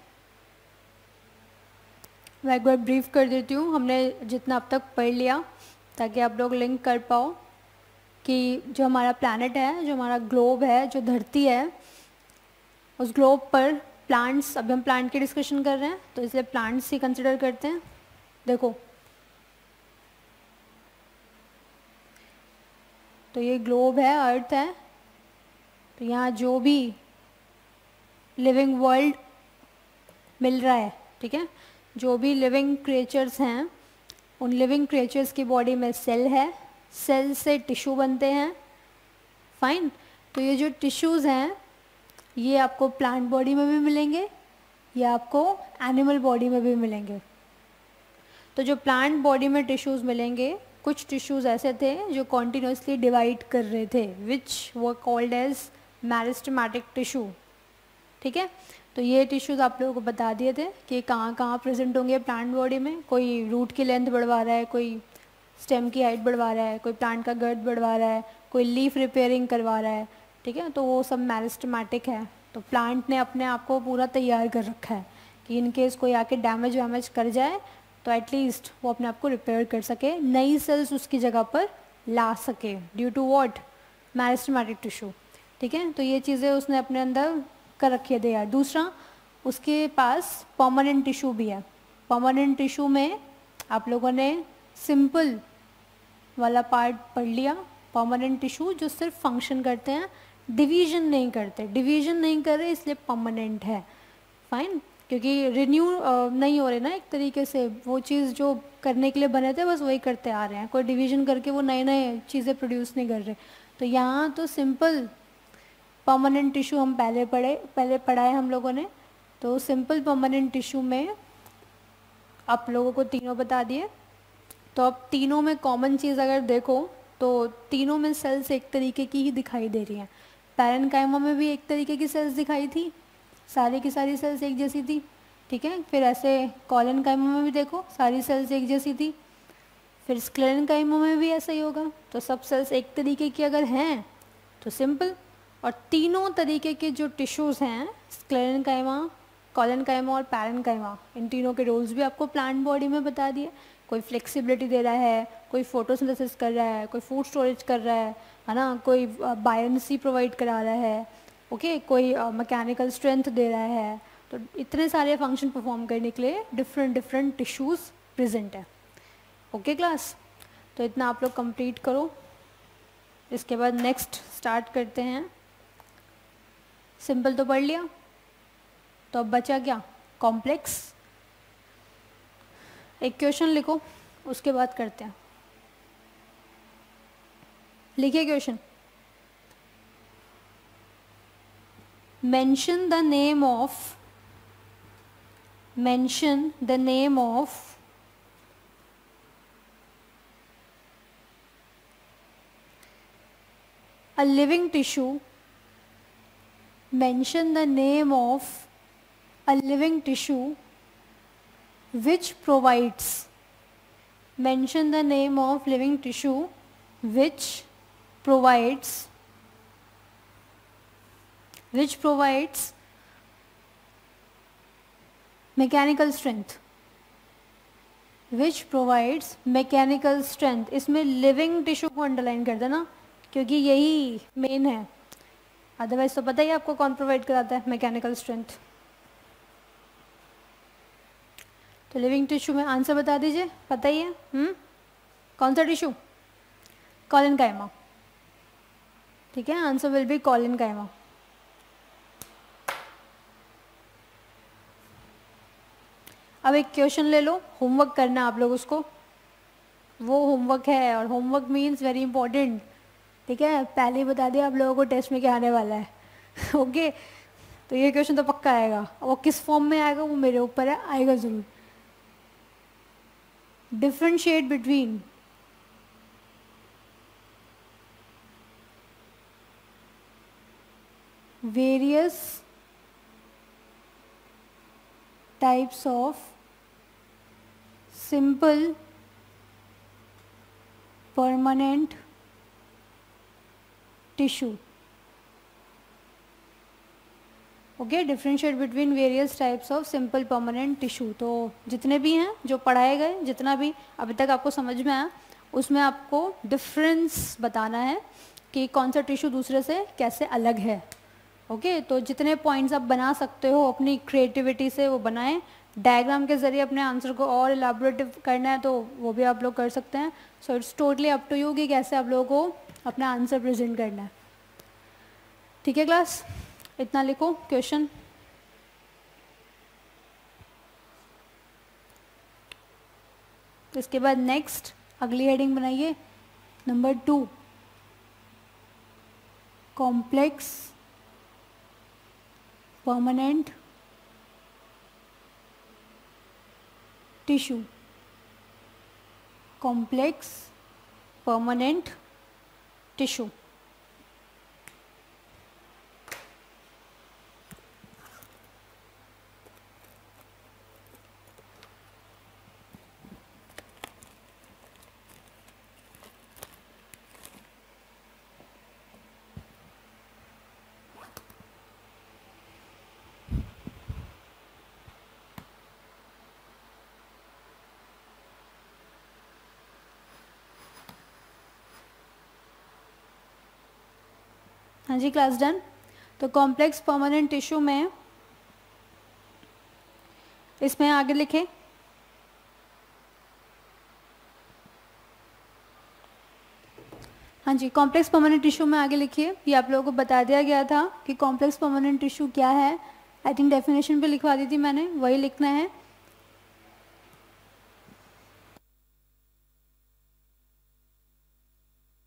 मैं एक बार ब्रीफ कर देती हूँ, हमने जितना अब तक पढ़ लिया, ताकि आप लोग लिंक कर पाओ कि जो हमारा प्लैनेट है, जो हमारा ग्लोब है, जो धरती है, उस ग्लोब पर प्लांट्स, अभी हम प्लांट की डिस्कशन कर रहे हैं तो इसलिए प्लांट्स ही कंसिडर करते हैं। देखो, तो ये ग्लोब है, अर्थ है, तो यहाँ जो भी लिविंग वर्ल्ड मिल रहा है, ठीक है, जो भी लिविंग क्रिएचर्स हैं, उन लिविंग क्रिएचर्स की बॉडी में सेल है, सेल से टिश्यू बनते हैं, फाइन। तो ये जो टिश्यूज़ हैं ये आपको प्लांट बॉडी में भी मिलेंगे, या आपको एनिमल बॉडी में भी मिलेंगे। तो जो प्लांट बॉडी में टिश्यूज़ मिलेंगे, कुछ टिश्यूज़ ऐसे थे जो कॉन्टिन्यूसली डिवाइड कर रहे थे, which were called as meristematic tissue, ठीक है। तो ये टिश्यूज़ आप लोगों को बता दिए थे कि कहाँ कहाँ प्रेजेंट होंगे प्लांट बॉडी में। कोई रूट की लेंथ बढ़वा रहा है, कोई स्टेम की हाइट बढ़वा रहा है, कोई प्लांट का गर्थ बढ़वा रहा है, कोई लीफ रिपेयरिंग करवा रहा है, ठीक है। तो वो सब मेरिस्टेमेटिक है। तो प्लांट ने अपने आप को पूरा तैयार कर रखा है कि इन केस कोई आके डैमेज वैमेज कर जाए तो एटलीस्ट वो अपने आप को रिपेयर कर सके, नई सेल्स उसकी जगह पर ला सके, due to what? Meristematic tissue, ठीक है। तो ये चीज़ें उसने अपने अंदर कर रखी है यार। दूसरा, उसके पास परमानेंट टिश्यू भी है। परमानेंट टिश्यू में आप लोगों ने सिंपल वाला पार्ट पढ़ लिया। परमानेंट टिश्यू जो सिर्फ फंक्शन करते हैं, डिवीजन नहीं करते, डिवीजन नहीं कर रहे इसलिए परमानेंट है। फाइन, क्योंकि रिन्यू नहीं हो रहे ना एक तरीके से, वो चीज़ जो करने के लिए बने थे बस वही करते आ रहे हैं, कोई डिवीजन करके वो नए नए चीज़ें प्रोड्यूस नहीं कर रहे। तो यहाँ तो सिंपल परमानेंट टिश्यू हम पहले पढ़ा है हम लोगों ने। तो सिंपल परमानेंट टिश्यू में आप लोगों को तीनों बता दिए। तो अब तीनों में कॉमन चीज़ अगर देखो तो तीनों में सेल्स एक तरीके की ही दिखाई दे रही हैं। पैरेन्काइमा में भी एक तरीके की सेल्स दिखाई थी, सारी की सारी सेल्स एक जैसी थी, ठीक है। फिर ऐसे कॉलेनकाइमा में भी देखो सारी सेल्स एक जैसी थी। फिर स्क्लेरेनकाइमा में भी ऐसा ही होगा। तो सब सेल्स एक तरीके की अगर हैं तो सिंपल। और तीनों तरीके के जो टिश्यूज़ हैं, स्क्लेरेनकाइमा, कॉलेनकाइमा और पैरेन्काइमा, इन तीनों के रोल्स भी आपको प्लांट बॉडी में बता दिए। कोई फ्लेक्सिबिलिटी दे रहा है, कोई फोटोसिंथेसिस कर रहा है, कोई फूड स्टोरेज कर रहा है ना, कोई बायोनेसी प्रोवाइड करा रहा है, ओके, कोई मैकेनिकल स्ट्रेंथ दे रहा है। तो इतने सारे फंक्शन परफॉर्म करने के लिए डिफरेंट डिफरेंट टिश्यूज़ प्रेजेंट है। ओके क्लास, तो इतना आप लोग कंप्लीट करो। इसके बाद नेक्स्ट स्टार्ट करते हैं। सिंपल तो पढ़ लिया, तो अब बचा क्या, कॉम्प्लेक्स। एक क्वेश्चन लिखो, उसके बाद करते हैं। लिखिए question. mention the name of a living tissue. Mention the name of a living tissue which provides. Mention the name of living tissue which provides mechanical strength. Which provides mechanical strength. इसमें लिविंग टिश्यू को अंडरलाइन कर देना क्योंकि यही मेन है, अदरवाइज तो पता ही आपको कौन प्रोवाइड कराता है मैकेनिकल स्ट्रेंथ। तो लिविंग टिश्यू में आंसर बता दीजिए, पता ही है। कौन सा टिश्यू, कॉलेनकाइमा, ठीक है, आंसर विल बी कॉलेनकाइमा। अब एक क्वेश्चन ले लो, होमवर्क करना आप लोग उसको, वो होमवर्क है, और होमवर्क मीन्स वेरी इंपॉर्टेंट, ठीक है। पहले ही बता दिया आप लोगों को टेस्ट में क्या आने वाला है। ओके, तो ये क्वेश्चन तो पक्का आएगा, वो किस फॉर्म में आएगा वो मेरे ऊपर है, आएगा ज़रूर। Differentiate between various types of simple permanent tissue. Okay, differentiate between various types of simple permanent tissue. तो जितने भी हैं जो पढ़ाए गए, जितना भी अभी तक आपको समझ में आया, उसमें आपको डिफरेंस बताना है कि कौन सा टिश्यू दूसरे से कैसे अलग है। ओके, तो जितने पॉइंट्स आप बना सकते हो अपनी क्रिएटिविटी से वो बनाएं। डायग्राम के ज़रिए अपने आंसर को और इलाबोरेटिव करना है तो वो भी आप लोग कर सकते हैं। So it's totally up to you कि कैसे आप लोगों को अपना आंसर प्रेजेंट करना है। ठीक है क्लास, इतना लिखो क्वेश्चन। इसके बाद नेक्स्ट अगली हेडिंग बनाइए, number 2, complex permanent tissue. Complex permanent tissue. हाँ जी, क्लास डन। तो कॉम्प्लेक्स परमानेंट टिश्यू में इसमें आगे लिखे, हाँ जी, कॉम्प्लेक्स परमानेंट टिश्यू में आगे लिखिए। ये आप लोगों को बता दिया गया था कि कॉम्प्लेक्स परमानेंट टिश्यू क्या है। आई थिंक डेफिनेशन पे लिखवा दी थी मैंने, वही लिखना है।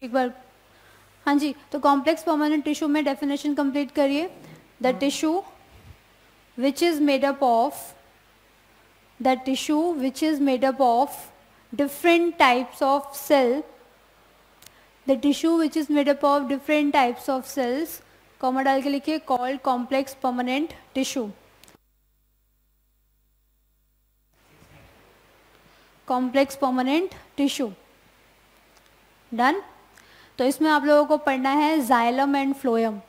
एक बार, हाँ जी, तो कॉम्प्लेक्स परमानेंट टिश्यू में डेफिनेशन कंप्लीट करिए। The tissue which is made up of, the tissue which is made up of different types of cell, the tissue which is made up of different types of cells, comma डाल के लिखिए, called complex permanent tissue, complex permanent tissue। Done. तो इसमें आप लोगों को पढ़ना है जाइलम एंड फ्लोएम।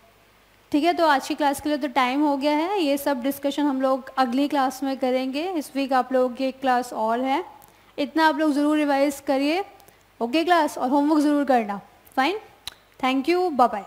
ठीक है, तो आज की क्लास के लिए तो टाइम हो गया है। ये सब डिस्कशन हम लोग अगली क्लास में करेंगे। इस वीक आप लोगों की एक क्लास और है, इतना आप लोग ज़रूर रिवाइज करिए। ओके क्लास, और होमवर्क ज़रूर करना। Fine, thank you, bye bye.